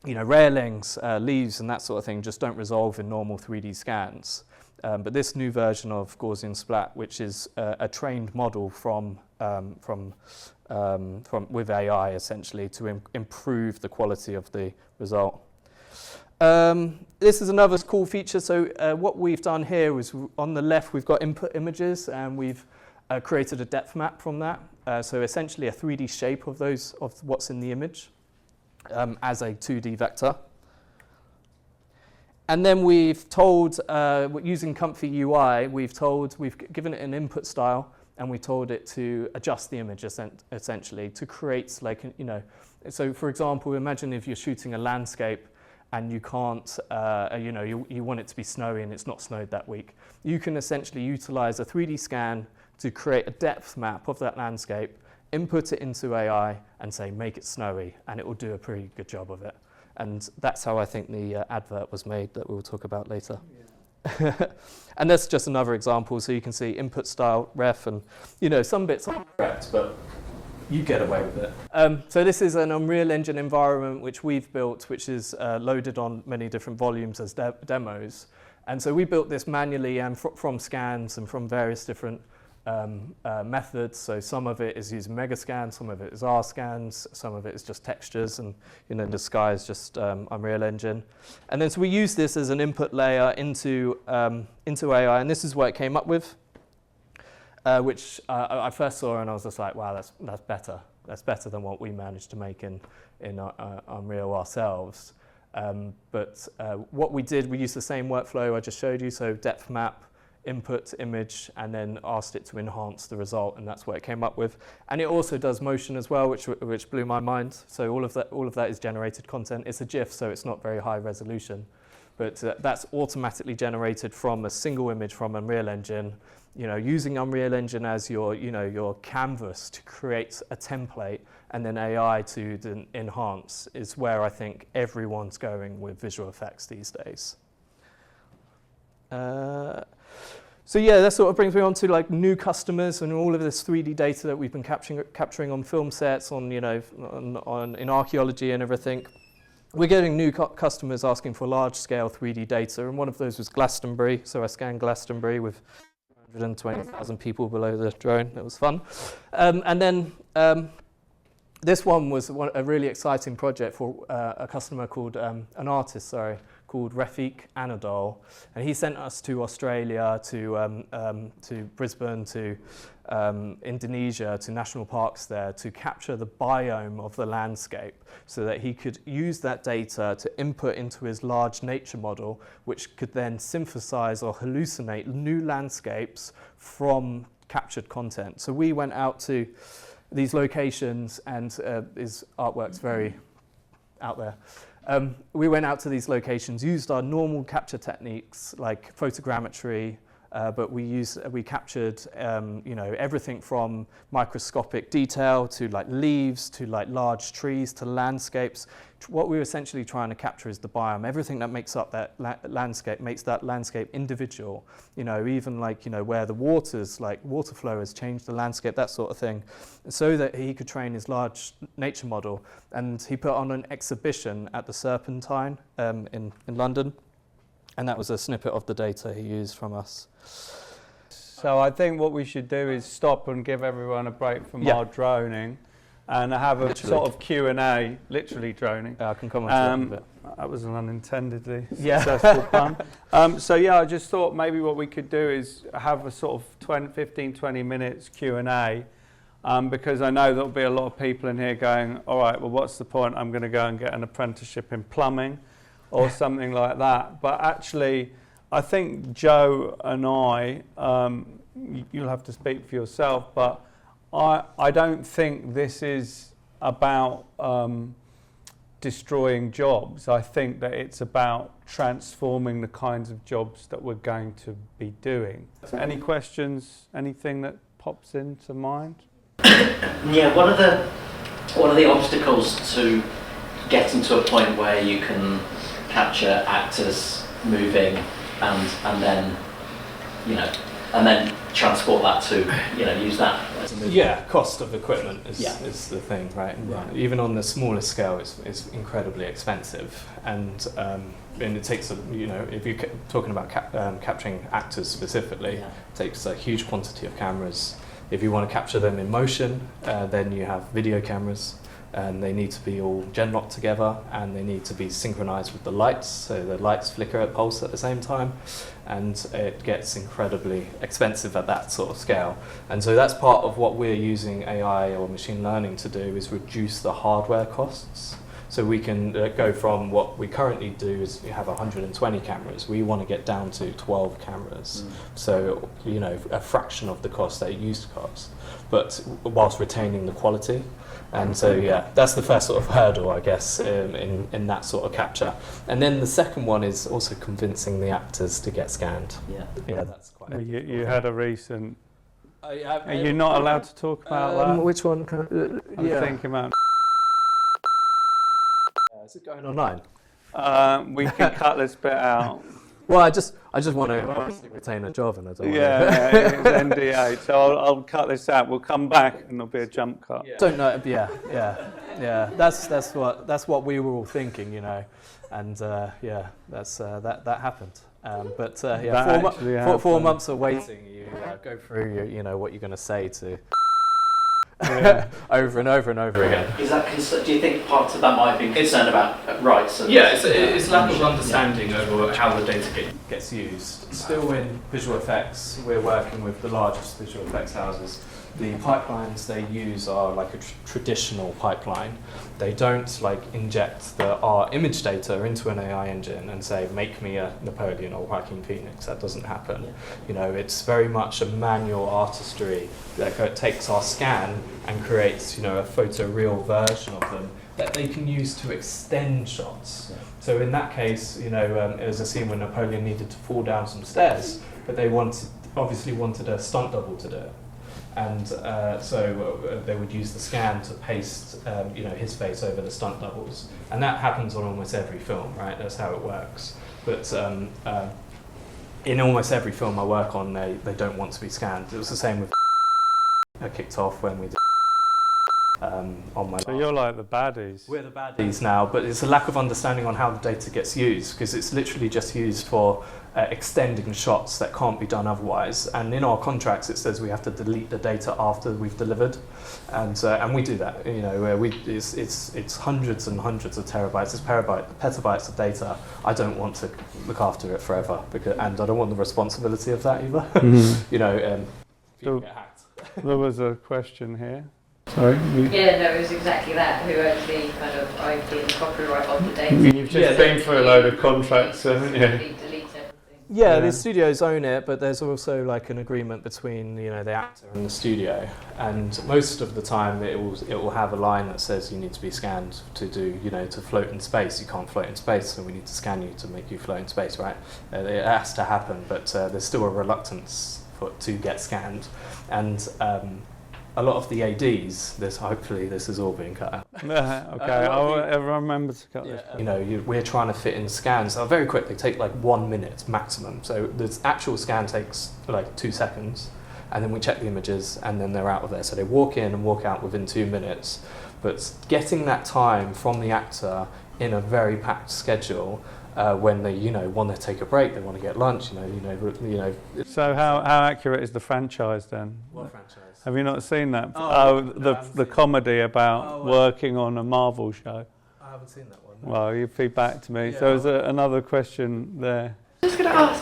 Railings, leaves, and that sort of thing just don't resolve in normal 3D scans. But this new version of Gaussian splat, which is a trained model from with AI essentially to improve the quality of the result. This is another cool feature. So what we've done here is on the left we've got input images, and we've created a depth map from that. So essentially a 3D shape of what's in the image. As a 2D vector. And then we've told, using Comfy UI, we've given it an input style, and we told it to adjust the image essentially to create so for example, imagine if you're shooting a landscape and you can't, you want it to be snowy and it's not snowed that week. You can essentially utilize a 3D scan to create a depth map of that landscape, input it into AI and say, make it snowy, and it will do a pretty good job of it. And that's how I think the advert was made that we'll talk about later. Yeah. And that's just another example. So you can see input style, ref, and some bits aren't correct, but you get away with it. So this is an Unreal Engine environment which we've built, which is loaded on many different volumes as demos. And so we built this manually and from scans and from various different methods. So some of it is using Megascan, some of it is R scans, some of it is just textures, and the sky is just Unreal Engine. And then so we use this as an input layer into AI, and this is what it came up with, which I first saw and I was just like, wow, that's better. That's better than what we managed to make in Unreal ourselves. But what we did, we used the same workflow I just showed you, so depth map, input image, and then asked it to enhance the result, and that's what it came up with. And it also does motion as well, which blew my mind. So all of that is generated content. It's a GIF, so it's not very high resolution, but that's automatically generated from a single image from Unreal Engine. You know, using Unreal Engine as your canvas to create a template, and then AI to enhance is where I think everyone's going with visual effects these days. So yeah, that sort of brings me on to like new customers and all of this 3D data that we've been capturing on film sets, on in archaeology and everything. We're getting new customers asking for large-scale 3D data, and one of those was Glastonbury. So I scanned Glastonbury with 120,000 people below the drone. It was fun. And then this one was a really exciting project for a customer called, an artist, called Refik Anadol. And he sent us to Australia, to Brisbane, to Indonesia, to national parks there, to capture the biome of the landscape so that he could use that data to input into his large nature model, which could then synthesize or hallucinate new landscapes from captured content. So we went out to these locations, and his artwork's very out there. We went out to these locations, used our normal capture techniques like photogrammetry, but we captured everything from microscopic detail to like leaves to like large trees to landscapes. What we were essentially trying to capture is the biome. Everything that makes up that landscape makes that landscape individual. Even like where the water flow has changed the landscape, that sort of thing, so that he could train his large nature model. And he put on an exhibition at the Serpentine in London. And that was a snippet of the data he used from us. So I think what we should do is stop and give everyone a break from our droning and have a sort of Q&A, literally droning. I can comment on that a bit. That was an unintendedly successful pun. So yeah, I just thought maybe what we could do is have a sort of 15, 20 minutes Q&A, because I know there'll be a lot of people in here going, all right, well, what's the point? I'm going to go and get an apprenticeship in plumbing or something like that. But actually, I think Joe and I, you'll have to speak for yourself, but I don't think this is about destroying jobs. I think that it's about transforming the kinds of jobs that we're going to be doing. Any questions, anything that pops into mind? Yeah, what are the obstacles to getting to a point where you can capture actors moving and then transport that to use that as a movie? Yeah, cost of equipment is the thing, right? Even on the smaller scale, it's incredibly expensive, and it takes if you're talking about capturing actors specifically, it takes a huge quantity of cameras. If you want to capture them in motion, then you have video cameras. And they need to be all gen-locked together, and they need to be synchronized with the lights, so the lights flicker at pulse at the same time, and it gets incredibly expensive at that sort of scale. And so that's part of what we're using AI or machine learning to do, is reduce the hardware costs. So we can go from what we currently do is we have 120 cameras. We want to get down to 12 cameras. So, a fraction of the cost that it used to cost, but whilst retaining the quality. And so, that's the first sort of hurdle, I guess, in that sort of capture. And then the second one is also convincing the actors to get scanned. Yeah, that's quite. You had a recent. Are you not allowed to talk about that? Which one? I'm thinking about. Is it going online? We can cut this bit out. Well, I just want to obviously retain a job, and I don't. It's NDA, so I'll cut this out. We'll come back, and there'll be a jump cut. Don't know. Yeah. That's what we were all thinking, and that happened. But 4 months of waiting, you go through what you're going to say to. Over and over and over again. Is that do you think part of that might be concerned about rights? It's lack of understanding over how the data gets used. Still in visual effects, we're working with the largest visual effects houses, the pipelines they use are like a traditional pipeline. They don't like inject our image data into an AI engine and say, make me a Napoleon or Joaquin Phoenix. That doesn't happen. You know, it's very much a manual artistry that takes our scan and creates, you know, a photoreal version of them that they can use to extend shots. So in that case, you know, it was a scene where Napoleon needed to fall down some stairs, but they obviously wanted a stunt double to do it. And so they would use the scan to paste, you know, his face over the stunt doubles, and that happens on almost every film, right? That's how it works. But in almost every film I work on, they don't want to be scanned. It was the same with I kicked off when we did on my. So you're like the baddies. We're the baddies now, but it's a lack of understanding on how the data gets used, because it's literally just used for extending shots that can't be done otherwise. And in our contracts, it says we have to delete the data after we've delivered, and we do that. You know, it's hundreds and hundreds of terabytes, it's petabytes of data. I don't want to look after it forever, and I don't want the responsibility of that either. Mm-hmm. You know, so get hacked. There was a question here. Sorry? Yeah, no, it was exactly that. Who owns the kind of IP and the copyright of the data? You've just been through a load of contracts, haven't you? Yeah, the studios own it, but there's also like an agreement between, you know, the actor and the studio, and most of the time it will have a line that says you need to be scanned to do, you know, to float in space. You can't float in space, so we need to scan you to make you float in space, right? It has to happen, but there's still a reluctance to get scanned, and a lot of the ADs, hopefully this is all being cut out. Okay, I'll remember to cut this. You know, we're trying to fit in scans. Very quick, they take like 1 minute maximum. So the actual scan takes like 2 seconds, and then we check the images, and then they're out of there. So they walk in and walk out within 2 minutes. But getting that time from the actor in a very packed schedule, when they, you know, want to take a break, they want to get lunch, you know. So how accurate is the franchise then? What franchise? Have you not seen that? No, the comedy about working on a Marvel show. I haven't seen that one. No. Well, you feed back to me. Yeah. So is there another question there? Just going to ask,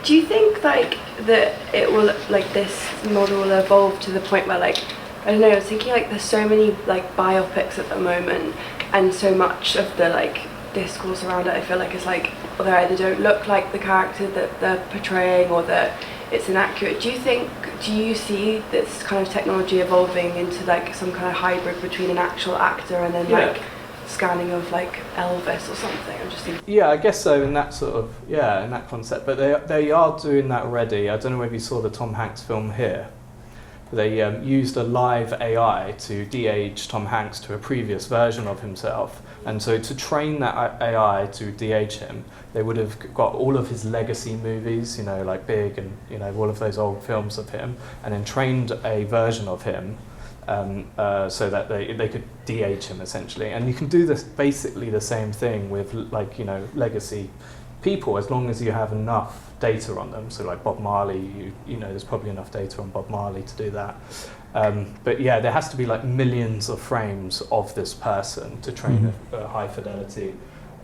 do you think like that it will, like this model will evolve to the point where, like, I don't know, I was thinking like there's so many like biopics at the moment, and so much of the like discourse around it I feel like is like, well, they either don't look like the character that they're portraying or that it's inaccurate. Do you see this kind of technology evolving into like some kind of hybrid between an actual actor and then like scanning of like Elvis or something? I'm just thinking. Yeah, I guess so, in that sort of, in that concept. But they are doing that already. I don't know if you saw the Tom Hanks film Here. They used a live AI to de-age Tom Hanks to a previous version of himself. And so to train that AI to de-age him, they would have got all of his legacy movies, you know, like Big and, you know, all of those old films of him, and then trained a version of him so that they could de-age him essentially. And you can do this basically the same thing with, like, you know, legacy people, as long as you have enough data on them. So like Bob Marley, you know, there's probably enough data on Bob Marley to do that. But yeah, there has to be like millions of frames of this person to train a high fidelity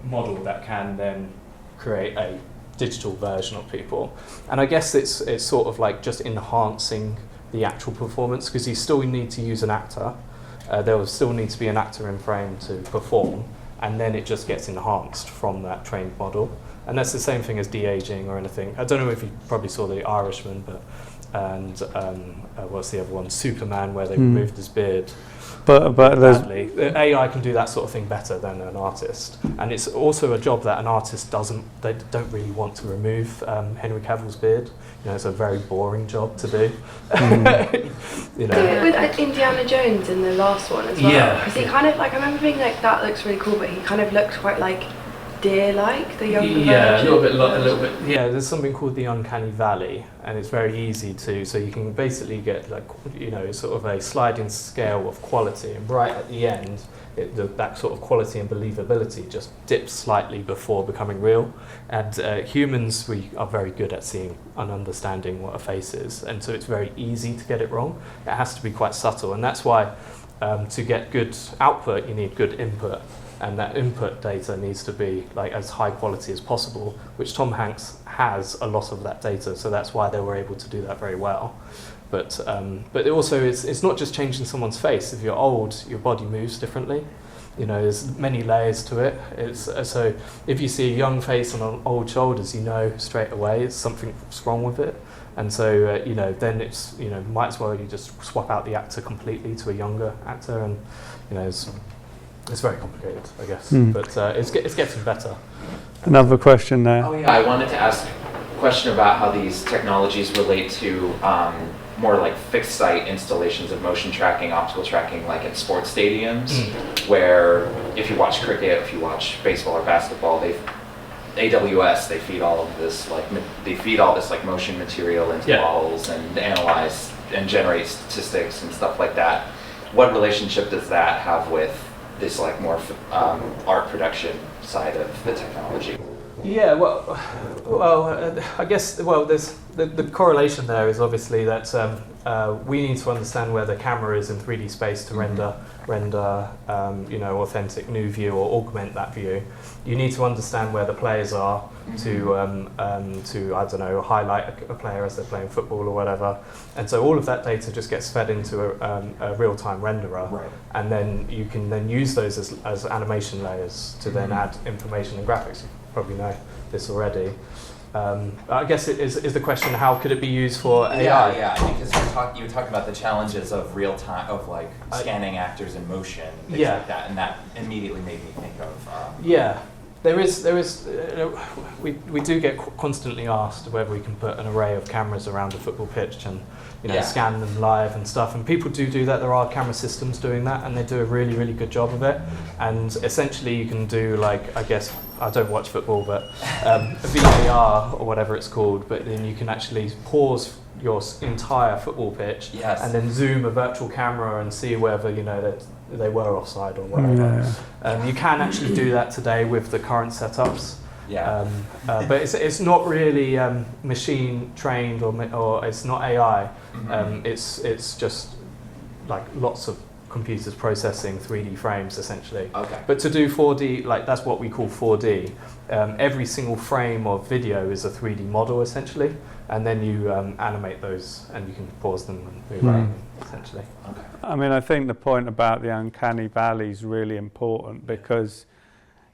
model that can then create a digital version of people. And I guess it's sort of like just enhancing the actual performance, because you still need to use an actor. There will still need to be an actor in frame to perform, and then it just gets enhanced from that trained model. And that's the same thing as de-aging or anything. I don't know if you probably saw The Irishman, and what's the other one? Superman, where they removed his beard. But badly. The AI can do that sort of thing better than an artist, and it's also a job that an artist they don't really want to remove Henry Cavill's beard. You know, it's a very boring job to do. You know, with Indiana Jones in the last one as well. Yeah. Because he kind of like, I remember being like, that looks really cool, but he kind of looks quite like deer-like, the younger version. a little bit. Yeah, there's something called the uncanny valley, and it's very easy to. So you can basically get like, you know, sort of a sliding scale of quality, and right at the end, that sort of quality and believability just dips slightly before becoming real. And humans, we are very good at seeing and understanding what a face is, and so it's very easy to get it wrong. It has to be quite subtle, and that's why to get good output, you need good input. And that input data needs to be like as high quality as possible, which Tom Hanks has a lot of that data, so that's why they were able to do that very well. But it also it's not just changing someone's face. If you're old, your body moves differently. You know, there's many layers to it. So if you see a young face on old shoulders, you know straight away it's something's wrong with it. And so you know, then it's, you know, might as well you just swap out the actor completely to a younger actor, and you know, it's very complicated, I guess, but it's getting better. Another question there. Oh yeah, I wanted to ask a question about how these technologies relate to more like fixed site installations of motion tracking, optical tracking, like in sports stadiums, where if you watch cricket, if you watch baseball or basketball, AWS, they feed all this like motion material into models and analyze and generate statistics and stuff like that. What relationship does that have with this like more art production side of the technology? Yeah, well, I guess there's the correlation there is obviously that we need to understand where the camera is in 3D space to render you know, authentic new view or augment that view. You need to understand where the players are to I don't know, highlight a player as they're playing football or whatever. And so all of that data just gets fed into a real-time renderer, right. And then you can then use those as animation layers to then add information and graphics. You probably know this already. I guess it is the question, how could it be used for AI? Yeah, because you were talking about the challenges of real time, of like scanning actors in motion, things like that, and that immediately made me think of. There is. We do get constantly asked whether we can put an array of cameras around a football pitch and scan them live and stuff. And people do that. There are camera systems doing that, and they do a really, really good job of it. And essentially, you can do like, I guess, I don't watch football, but VAR or whatever it's called. But then you can actually pause your entire football pitch and then zoom a virtual camera and see whether that they were offside or whatever. You can actually do that today with the current setups. But it's not really machine trained or it's not AI. It's just like lots of computers processing 3D frames essentially. But to do 4D, like that's what we call 4D. Every single frame of video is a 3D model essentially, and then you animate those and you can pause them and move around essentially. I mean, I think the point about the uncanny valley is really important because,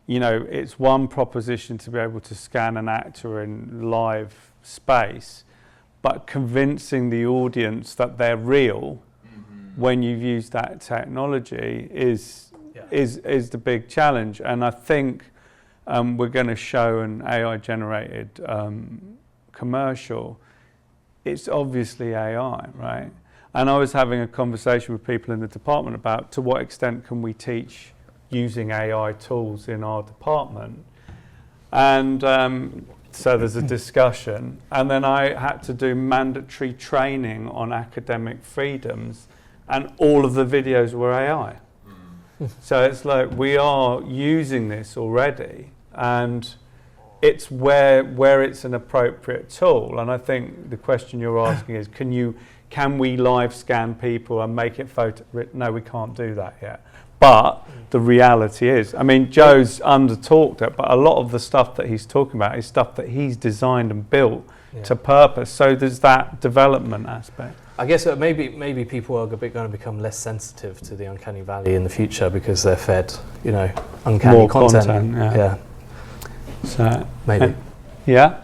it's one proposition to be able to scan an actor in live space, but convincing the audience that they're real when you've used that technology is the big challenge. And I think we're going to show an AI-generated commercial. It's obviously AI, right? And I was having a conversation with people in the department about to what extent can we teach using AI tools in our department. And so there's a discussion. And then I had to do mandatory training on academic freedoms, and all of the videos were AI. So it's like we are using this already, and it's where it's an appropriate tool. And I think the question you're asking is, can we live scan people and make it photo? No, we can't do that yet. But the reality is, I mean, Joe's under-talked it, but a lot of the stuff that he's talking about is stuff that he's designed and built to purpose. So there's that development aspect. I guess maybe people are going to become less sensitive to the uncanny valley in the future because they're fed, uncanny more content. Yeah. So maybe. Yeah.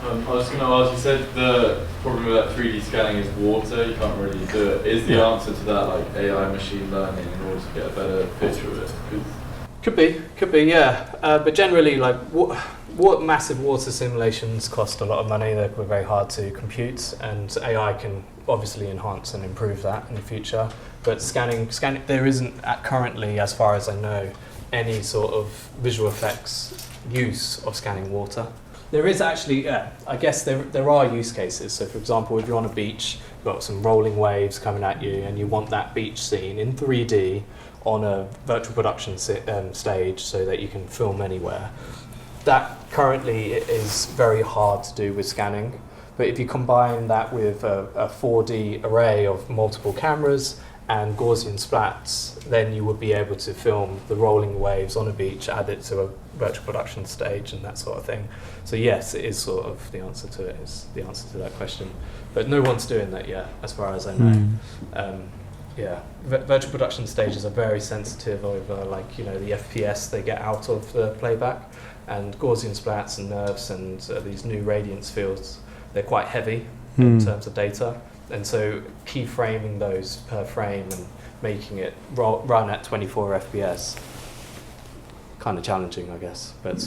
I was going to ask, you said the problem with that 3D scanning is water, you can't really do it. Is the answer to that like AI machine learning in order to get a better picture of it? Could be, yeah. But generally, like what massive water simulations cost a lot of money. They're very hard to compute, and AI can obviously enhance and improve that in the future. But scanning, there isn't currently, as far as I know, any sort of visual effects use of scanning water. There is actually, I guess there are use cases. So for example, if you're on a beach, you've got some rolling waves coming at you and you want that beach scene in 3D on a virtual production stage so that you can film anywhere. That currently is very hard to do with scanning. But if you combine that with a 4D array of multiple cameras and Gaussian splats, then you would be able to film the rolling waves on a beach, add it to a virtual production stage and that sort of thing. So yes, it is sort of the answer to it, is the answer to that question. But no one's doing that yet, as far as I know. Virtual production stages are very sensitive over, like, you know, the FPS they get out of the playback, and Gaussian splats and NURBS and these new radiance fields, they're quite heavy in terms of data. And so keyframing those per frame and making it run at 24 FPS, kind of challenging, I guess. But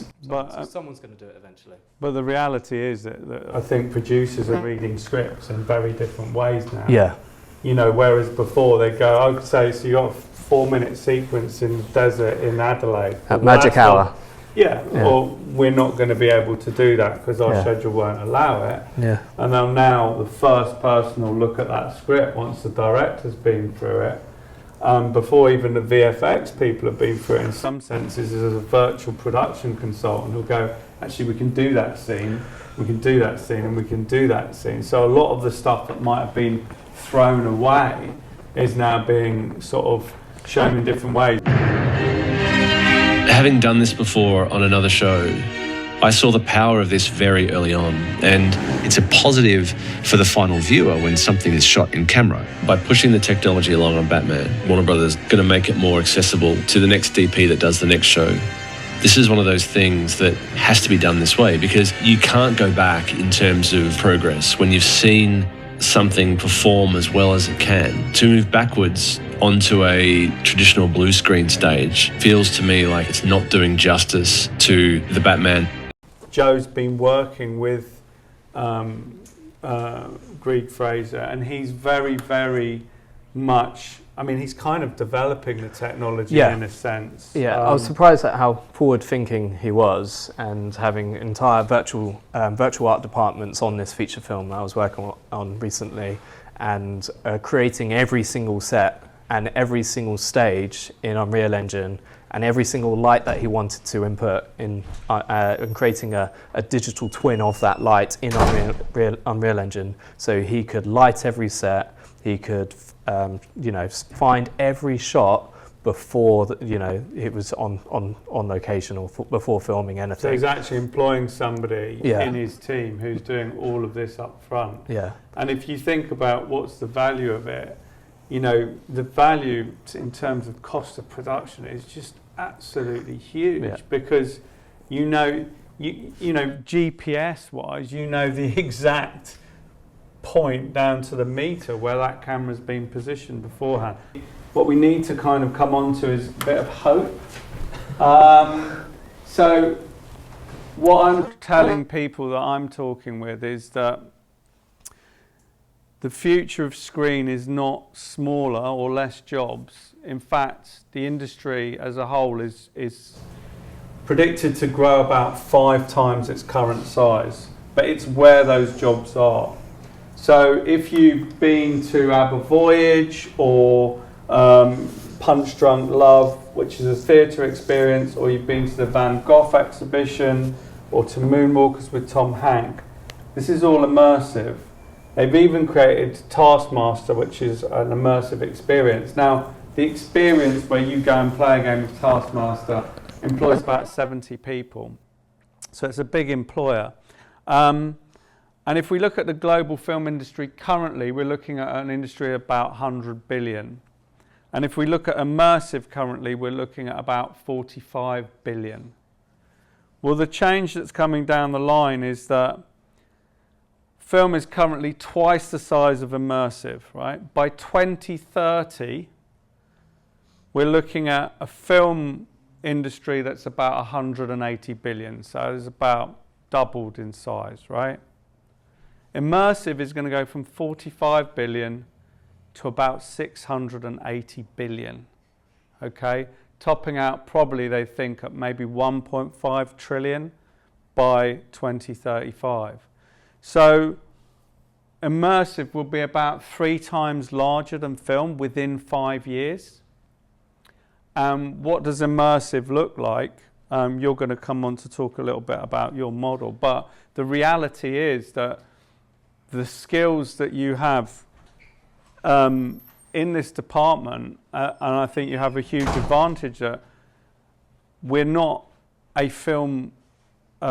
someone's going to do it eventually. But the reality is that I think producers are reading scripts in very different ways now. Yeah. You know, whereas before they go, I would say, so you got a 4-minute sequence in the desert in Adelaide. At magic hour. Yeah, or we're not going to be able to do that because our schedule won't allow it. Yeah. And then now the first person will look at that script once the director's been through it. Before even the VFX people have been through it, in some senses, as a virtual production consultant who'll go, actually we can do that scene, we can do that scene, and we can do that scene. So a lot of the stuff that might have been thrown away is now being sort of shown in different ways. Having done this before on another show, I saw the power of this very early on, and it's a positive for the final viewer when something is shot in camera. By pushing the technology along on Batman, Warner Brothers are going to make it more accessible to the next DP that does the next show. This is one of those things that has to be done this way, because you can't go back in terms of progress when you've seen something perform as well as it can. To move backwards onto a traditional blue screen stage feels to me like it's not doing justice to the Batman. Joe's been working with Greig Fraser, and he's very, very much, I mean, he's kind of developing the technology in a sense. Yeah, I was surprised at how forward-thinking he was, and having entire virtual art departments on this feature film that I was working on recently, and creating every single set and every single stage in Unreal Engine, and every single light that he wanted to input in, and creating a digital twin of that light in Unreal Engine, so he could light every set, he could find every shot before it was on location, or before filming anything. So he's actually employing somebody in his team who's doing all of this up front. Yeah. And if you think about what's the value of it, you know, the value in terms of cost of production is just absolutely huge, because you know GPS wise, you know the exact point down to the meter where that camera's been positioned beforehand. What we need to kind of come on to is a bit of hope. So what I'm telling people that I'm talking with is that the future of screen is not smaller or less jobs. In fact, the industry as a whole is predicted to grow about 5 times its current size, but it's where those jobs are. So if you've been to Aber Voyage or Punch Drunk Love, which is a theatre experience, or you've been to the Van Gogh exhibition, or to Moonwalkers with Tom Hanks, this is all immersive. They've even created Taskmaster, which is an immersive experience. Now, the experience where you go and play a game of Taskmaster employs about 70 people. So it's a big employer. And if we look at the global film industry currently, we're looking at an industry of about 100 billion. And if we look at immersive currently, we're looking at about 45 billion. Well, the change that's coming down the line is that film is currently twice the size of immersive, right? By 2030, we're looking at a film industry that's about 180 billion. So it's about doubled in size, right? Immersive is going to go from 45 billion to about 680 billion, okay? Topping out probably, they think, at maybe 1.5 trillion by 2035. So immersive will be about 3 times larger than film within 5 years. What does immersive look like? You're going to come on to talk a little bit about your model, but the reality is that the skills that you have in this department, and I think you have a huge advantage that we're not a film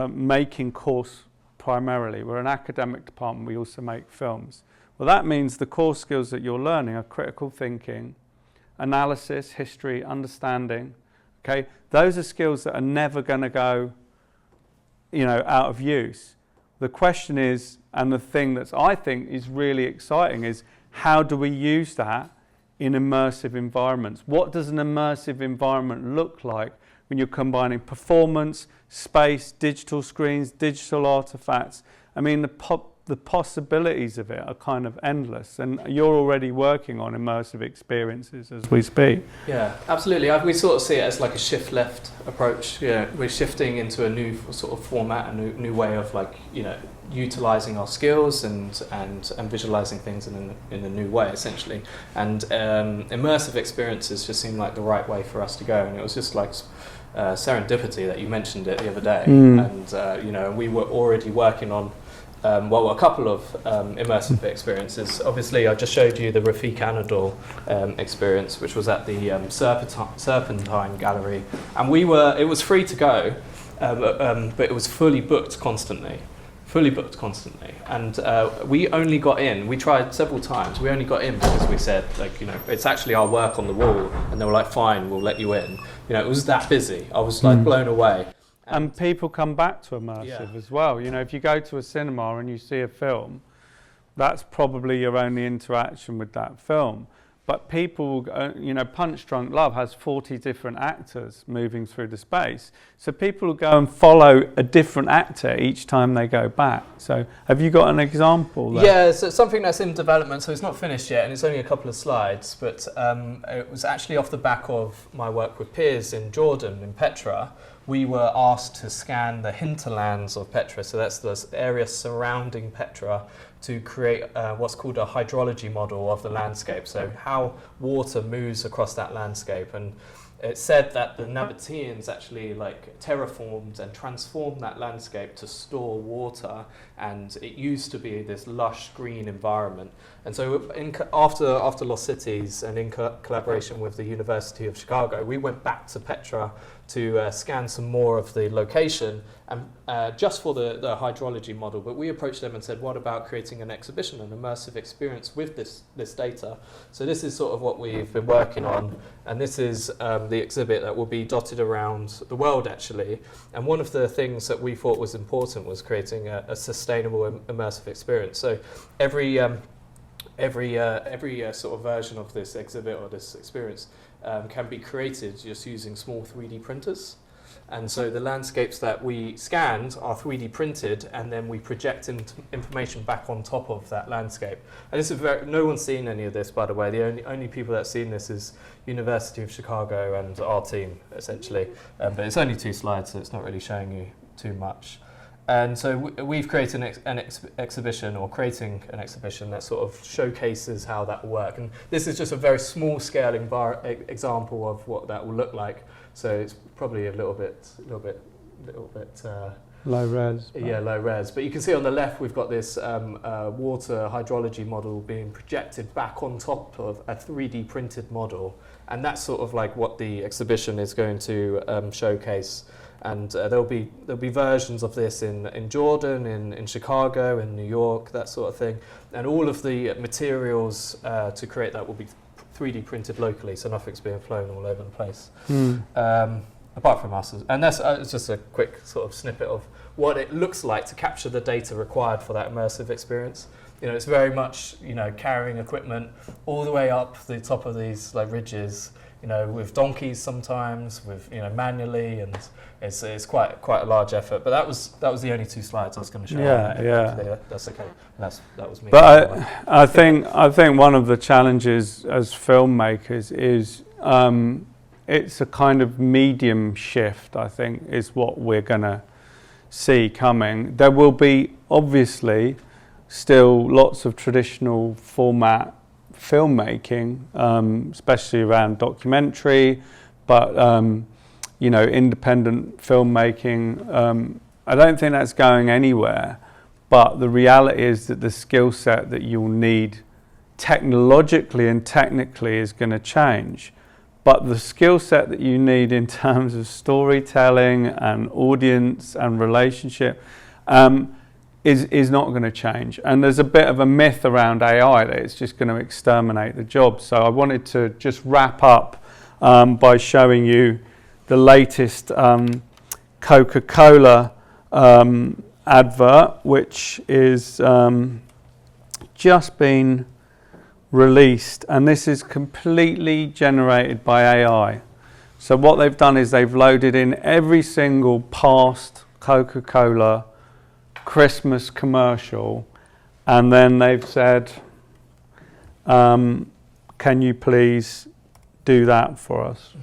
making course primarily. We're an academic department, we also make films. Well, that means the core skills that you're learning are critical thinking, analysis, history, understanding. Okay, those are skills that are never going to go, out of use. The question is, and the thing that I think is really exciting is, how do we use that in immersive environments? What does an immersive environment look like when you're combining performance, space, digital screens, digital artifacts? I mean, the possibilities of it are kind of endless, and you're already working on immersive experiences as we speak. Yeah, absolutely. We sort of see it as like a shift left approach. We're shifting into a new sort of format, a new way of utilizing our skills and visualizing things in a new way, essentially. And immersive experiences just seemed like the right way for us to go, and it was just like serendipity that you mentioned it the other day. And we were already working on a couple of immersive experiences. Obviously, I just showed you the Rafik Anadol experience, which was at the Serpentine Gallery, and it was free to go, but it was fully booked constantly. And we only got in, we tried several times, we only got in because we said, it's actually our work on the wall, and they were like, fine, we'll let you in. It was that busy. I was blown away. And people come back to immersive as well. If you go to a cinema and you see a film, that's probably your only interaction with that film. But people, Punch Drunk Love has 40 different actors moving through the space. So people will go and follow a different actor each time they go back. So have you got an example there? Yeah, so something that's in development, so it's not finished yet, and it's only a couple of slides, but it was actually off the back of my work with Piers in Jordan, in Petra. We were asked to scan the hinterlands of Petra, so that's the area surrounding Petra, to create what's called a hydrology model of the landscape, so how water moves across that landscape. And it said that the Nabateans actually terraformed and transformed that landscape to store water, and it used to be this lush green environment. And so after Lost Cities, and in collaboration with the University of Chicago, we went back to Petra to scan some more of the location, and just for the hydrology model. But we approached them and said, what about creating an exhibition, an immersive experience with this data? So this is sort of what we've been working on, and this is the exhibit that will be dotted around the world, actually. And one of the things that we thought was important was creating a sustainable immersive experience. So every sort of version of this exhibit or this experience can be created just using small 3D printers. And so the landscapes that we scanned are 3D printed, and then we project information back on top of that landscape. And this is no one's seen any of this, by the way. The only people that have seen this is University of Chicago and our team, essentially. But it's only 2 slides, so it's not really showing you too much. And so we've created an exhibition, or creating an exhibition that sort of showcases how that will work. And this is just a very small scale example of what that will look like. So it's probably a little bit low res. Yeah, low res. But you can see on the left we've got this water hydrology model being projected back on top of a 3D printed model, and that's sort of like what the exhibition is going to showcase. And there'll be versions of this in Jordan, in Chicago, in New York, that sort of thing. And all of the materials to create that will be 3D printed locally, so nothing's being flown all over the place. Apart from us. And that's it's just a quick sort of snippet of what it looks like to capture the data required for that immersive experience. It's very much, carrying equipment all the way up the top of these ridges, with donkeys sometimes, with manually, and it's quite a large effort. But that was the only 2 slides I was going to show. Yeah. That's okay. That was me. But I think one of the challenges as filmmakers is it's a kind of medium shift. I think is what we're going to see coming. There will be obviously still lots of traditional format filmmaking, especially around documentary, but independent filmmaking. I don't think that's going anywhere, but the reality is that the skill set that you'll need technologically and technically is going to change, but the skill set that you need in terms of storytelling and audience and relationship is not going to change. And there's a bit of a myth around AI that it's just going to exterminate the job. So I wanted to just wrap up by showing you the latest Coca-Cola advert, which is just been released, and this is completely generated by AI. So what they've done is they've loaded in every single past Coca-Cola Christmas commercial, and then they've said, can you please do that for us?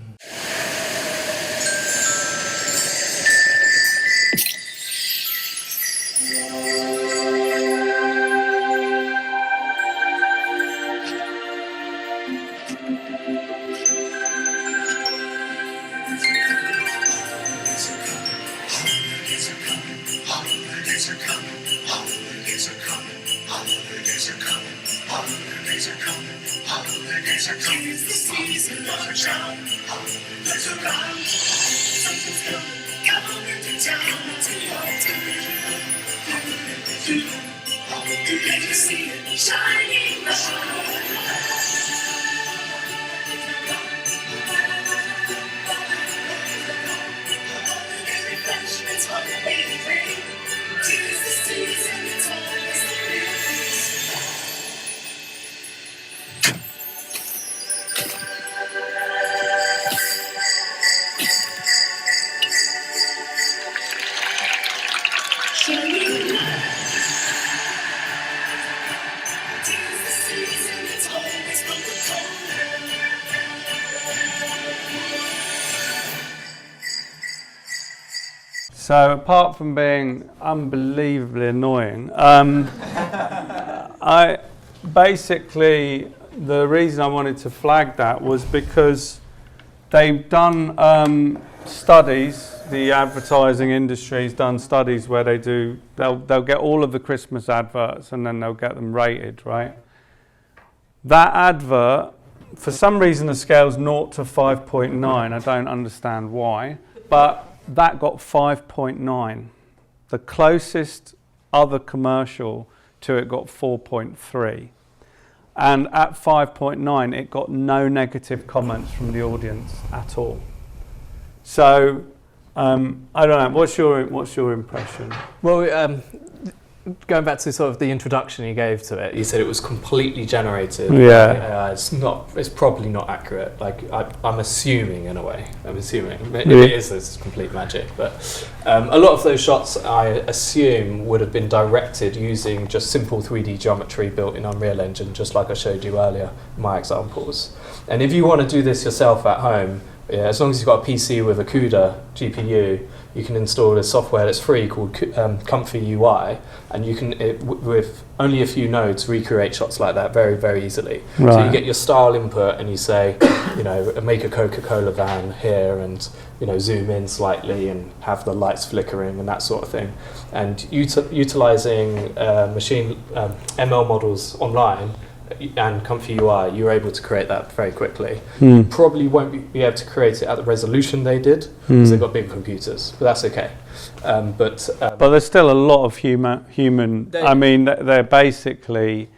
So apart from being unbelievably annoying, I basically, the reason I wanted to flag that was because they've done studies, the advertising industry's done studies where they'll get all of the Christmas adverts and then they'll get them rated, right? That advert, for some reason the scale's 0 to 5.9, I don't understand why, but that got 5.9. The closest other commercial to it got 4.3. And at 5.9, it got no negative comments from the audience at all. So, I don't know, what's your impression? Well, going back to sort of the introduction you gave to it, You said it was completely generated. Yeah. It's probably not accurate. Like I'm assuming in a way. If it is, it's complete magic. But a lot of those shots, I assume, would have been directed using just simple 3D geometry built in Unreal Engine, just like I showed you earlier in my examples. And if you want to do this yourself at home, as long as you've got a PC with a CUDA GPU, you can install a software that's free called Comfy UI, and you can, with only a few nodes, recreate shots like that very, very easily. Right. So you get your style input and you say, make a Coca-Cola van here and, zoom in slightly and have the lights flickering and that sort of thing. And utilizing machine ML models online and Comfy UI, you're able to create that very quickly. You probably won't be able to create it at the resolution they did because they've got big computers, but that's okay. But there's still a lot of human. I mean, they're basically,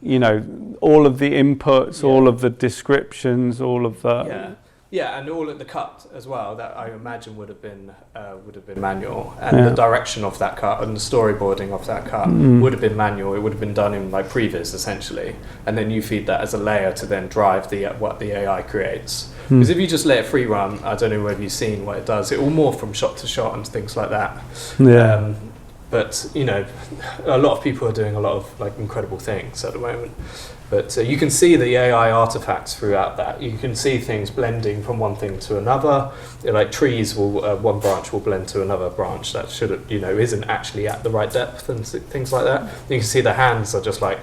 all of the inputs, all of the descriptions, all of the. Yeah, and all at the cut as well. That I imagine would have been manual, and the direction of that cut and the storyboarding of that cut would have been manual. It would have been done in like Previs essentially, and then you feed that as a layer to then drive what the AI creates. Because if you just let it free run, I don't know whether you've seen what it does. It will morph from shot to shot and things like that. Yeah. But a lot of people are doing a lot of like incredible things at the moment. But you can see the AI artifacts throughout that. You can see things blending from one thing to another. Like trees will, one branch will blend to another branch that isn't actually at the right depth and things like that. You can see the hands are just like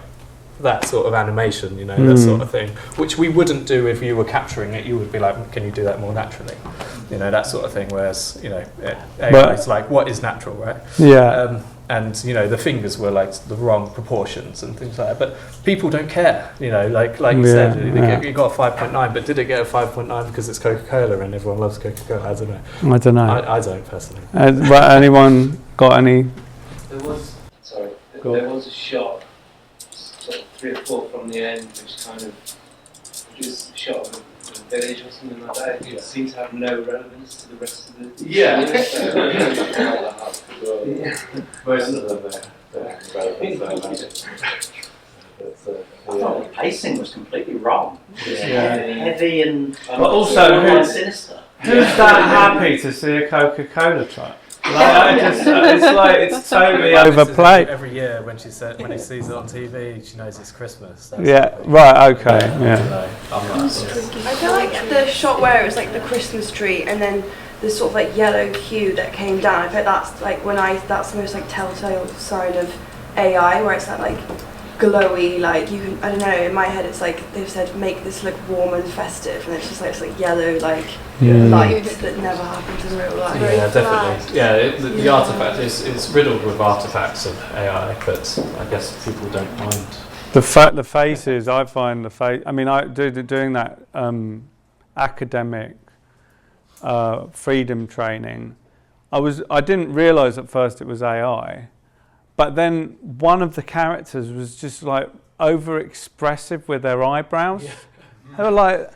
that sort of animation, that sort of thing, which we wouldn't do if you were capturing it. You would be like, can you do that more naturally? That sort of thing. Whereas, AI is like, what is natural, right? Yeah. and you know the fingers were like the wrong proportions and things like that. But people don't care, you know, like you said, you got a 5.9, but did it get a 5.9 because it's Coca-Cola and everyone loves Coca-Cola? I don't know. I don't know. I don't personally. But anyone got any? There was a shot, sort of 3 or 4 from the end, which kind of produced a shot of a village or something like that. It seems to have no relevance to the rest of the Most of them are relevant. I thought the pacing was completely wrong. Heavy and But also, sinister. Who's that happy to see a Coca-Cola truck? It's totally overplayed. Every year when he sees it on TV, she knows it's Christmas. Right, okay, yeah. I feel like the shot where it was like the Christmas tree and then the sort of like yellow hue that came down, I bet that's like that's the most like telltale sign of AI, where it's that like glowy, like you can, I don't know, in my head it's like they've said make this look warm and festive, and it's just like it's like yellow like lights that never happens in real life. Yeah, definitely. Yeah, the artifact is riddled with artifacts of AI, but I guess people don't mind. The faces, I find the face. I mean, doing that academic freedom training. I didn't realise at first it was AI. But then one of the characters was just like over expressive with their eyebrows. Yeah. They were like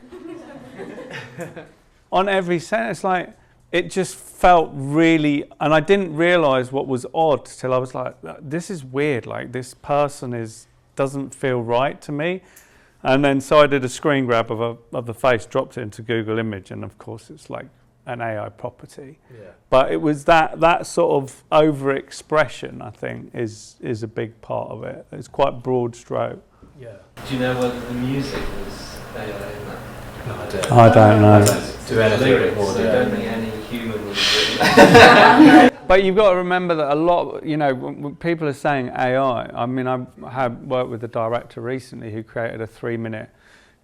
on every sentence, like it just felt really, and I didn't realise what was odd till I was like, this is weird, like this person doesn't feel right to me. And then so I did a screen grab of the face, dropped it into Google Image, and of course it's like an AI property. Yeah. But it was that sort of over-expression, I think, is a big part of it. It's quite broad stroke. Yeah. Do you know whether the music was AI in that? No, I don't. I don't know. Do anything more than I don't think any human would do. But you've got to remember that a lot, you know, when people are saying AI, I mean, I have worked with a director recently who created a 3-minute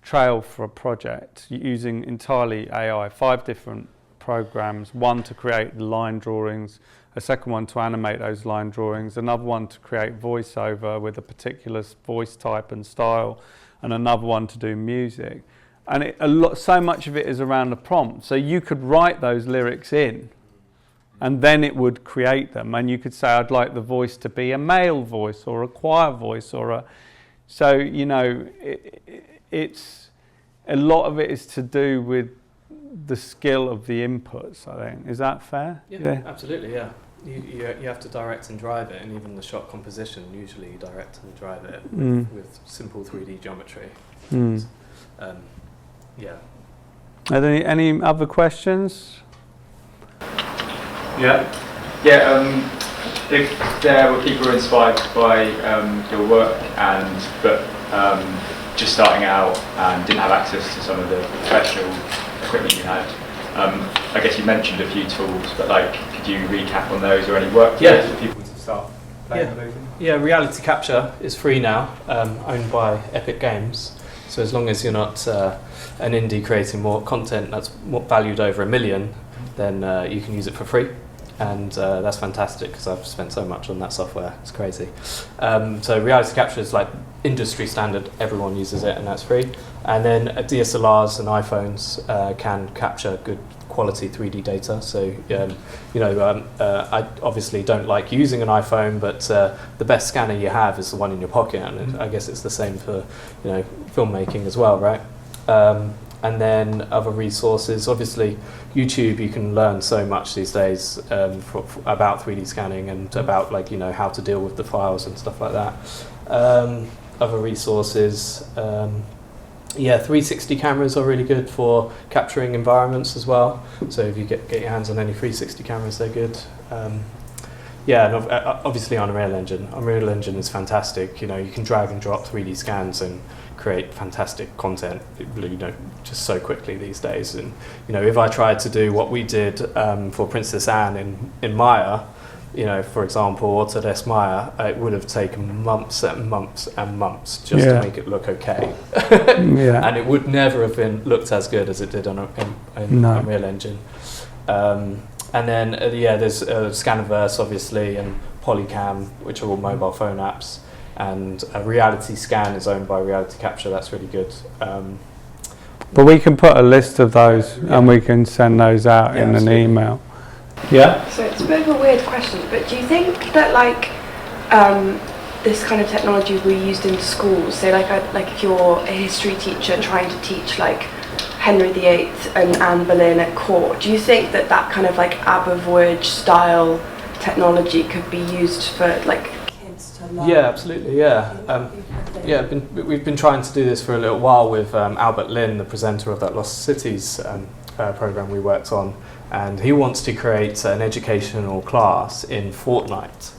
trail for a project using entirely AI, 5 different programs, one to create line drawings, a second one to animate those line drawings, another one to create voiceover with a particular voice type and style, and another one to do music. And so much of it is around the prompt. So you could write those lyrics in, and then it would create them. And you could say, I'd like the voice to be a male voice or a choir voice so, you know, it's a lot of it is to do with the skill of the inputs, I think. Is that fair? Yeah, absolutely, yeah. You have to direct and drive it, and even the shot composition, usually you direct and drive it with simple 3D geometry. Yeah. Are there any other questions? Yeah. If there were people who were inspired by your work but just starting out and didn't have access to some of the professional equipment you had, I guess you mentioned a few tools, but like, could you recap on those or any workflows for people to start playing with those? Yeah, reality capture is free now, owned by Epic Games. So as long as you're not an indie creating more content that's valued over $1 million, then you can use it for free. And that's fantastic because I've spent so much on that software. It's crazy. So reality capture is like industry standard. Everyone uses it, and that's free. And then DSLRs and iPhones can capture good quality 3D data. So I obviously don't like using an iPhone, but the best scanner you have is the one in your pocket, and I guess it's the same for filmmaking as well, right? And then other resources, obviously YouTube, you can learn so much these days about 3D scanning and about how to deal with the files and stuff like that. Other resources, 360 cameras are really good for capturing environments as well. So if you get your hands on any 360 cameras, they're good. And obviously Unreal Engine. Unreal Engine is fantastic. You can drag and drop 3D scans and create fantastic content, just so quickly these days. And if I tried to do what we did for Princess Anne in Maya, for example, Autodesk Maya, it would have taken months and months and months just to make it look okay. And it would never have looked as good as it did on Unreal Engine. And then there's Scaniverse, obviously, and Polycam, which are all mobile phone apps, and Reality Scan is owned by Reality Capture. That's really good. But we can put a list of those and we can send those out in an email. Yeah? So it's a bit of a weird question, but do you think that like this kind of technology will be used in schools? Say like if you're a history teacher trying to teach like Henry VIII and Anne Boleyn at court, do you think that that kind of like Aber Voyage style technology could be used for like kids to learn? Yeah, absolutely. Yeah, we've been trying to do this for a little while with Albert Lin, the presenter of that Lost Cities program we worked on, and he wants to create an educational class in Fortnite.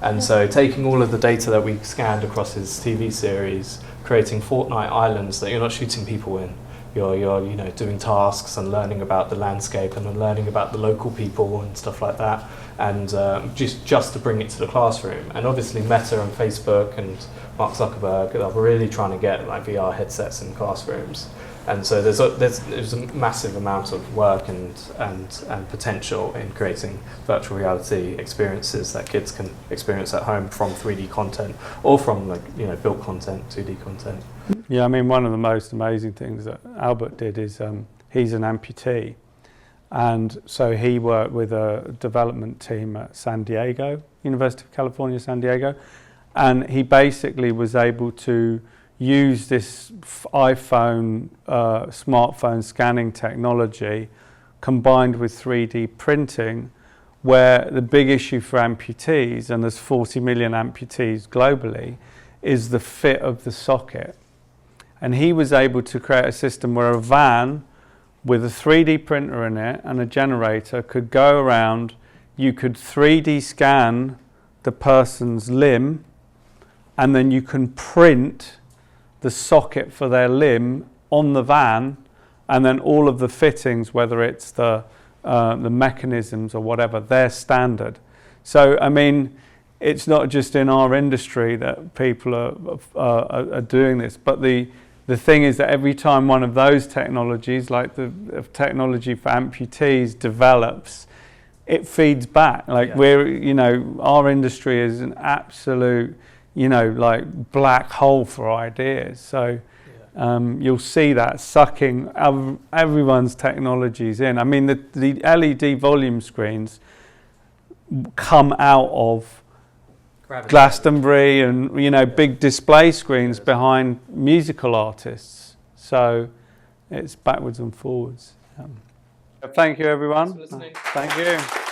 And so taking all of the data that we scanned across his TV series, creating Fortnite islands that you're not shooting people in. You're doing tasks and learning about the landscape and learning about the local people and stuff like that, and just to bring it to the classroom. And obviously Meta and Facebook and Mark Zuckerberg are really trying to get like VR headsets in classrooms. And so there's a massive amount of work and potential in creating virtual reality experiences that kids can experience at home from 3D content or from built content, 2D content. Yeah, I mean, one of the most amazing things that Albert did is he's an amputee, and so he worked with a development team at San Diego, University of California, San Diego, and he basically was able to use this iPhone, smartphone scanning technology combined with 3D printing, where the big issue for amputees, and there's 40 million amputees globally, is the fit of the socket. And he was able to create a system where a van with a 3D printer in it and a generator could go around, you could 3D scan the person's limb, and then you can print the socket for their limb on the van, and then all of the fittings, whether it's the mechanisms or whatever, they're standard. So, I mean, it's not just in our industry that people are doing this, but the thing is that every time one of those technologies, like the technology for amputees, develops, it feeds back. Like our industry is an absolute, like black hole for ideas. So you'll see that sucking everyone's technologies in. I mean, the LED volume screens come out of Glastonbury and big display screens behind musical artists. So it's backwards and forwards. Thank you, everyone. Thank you.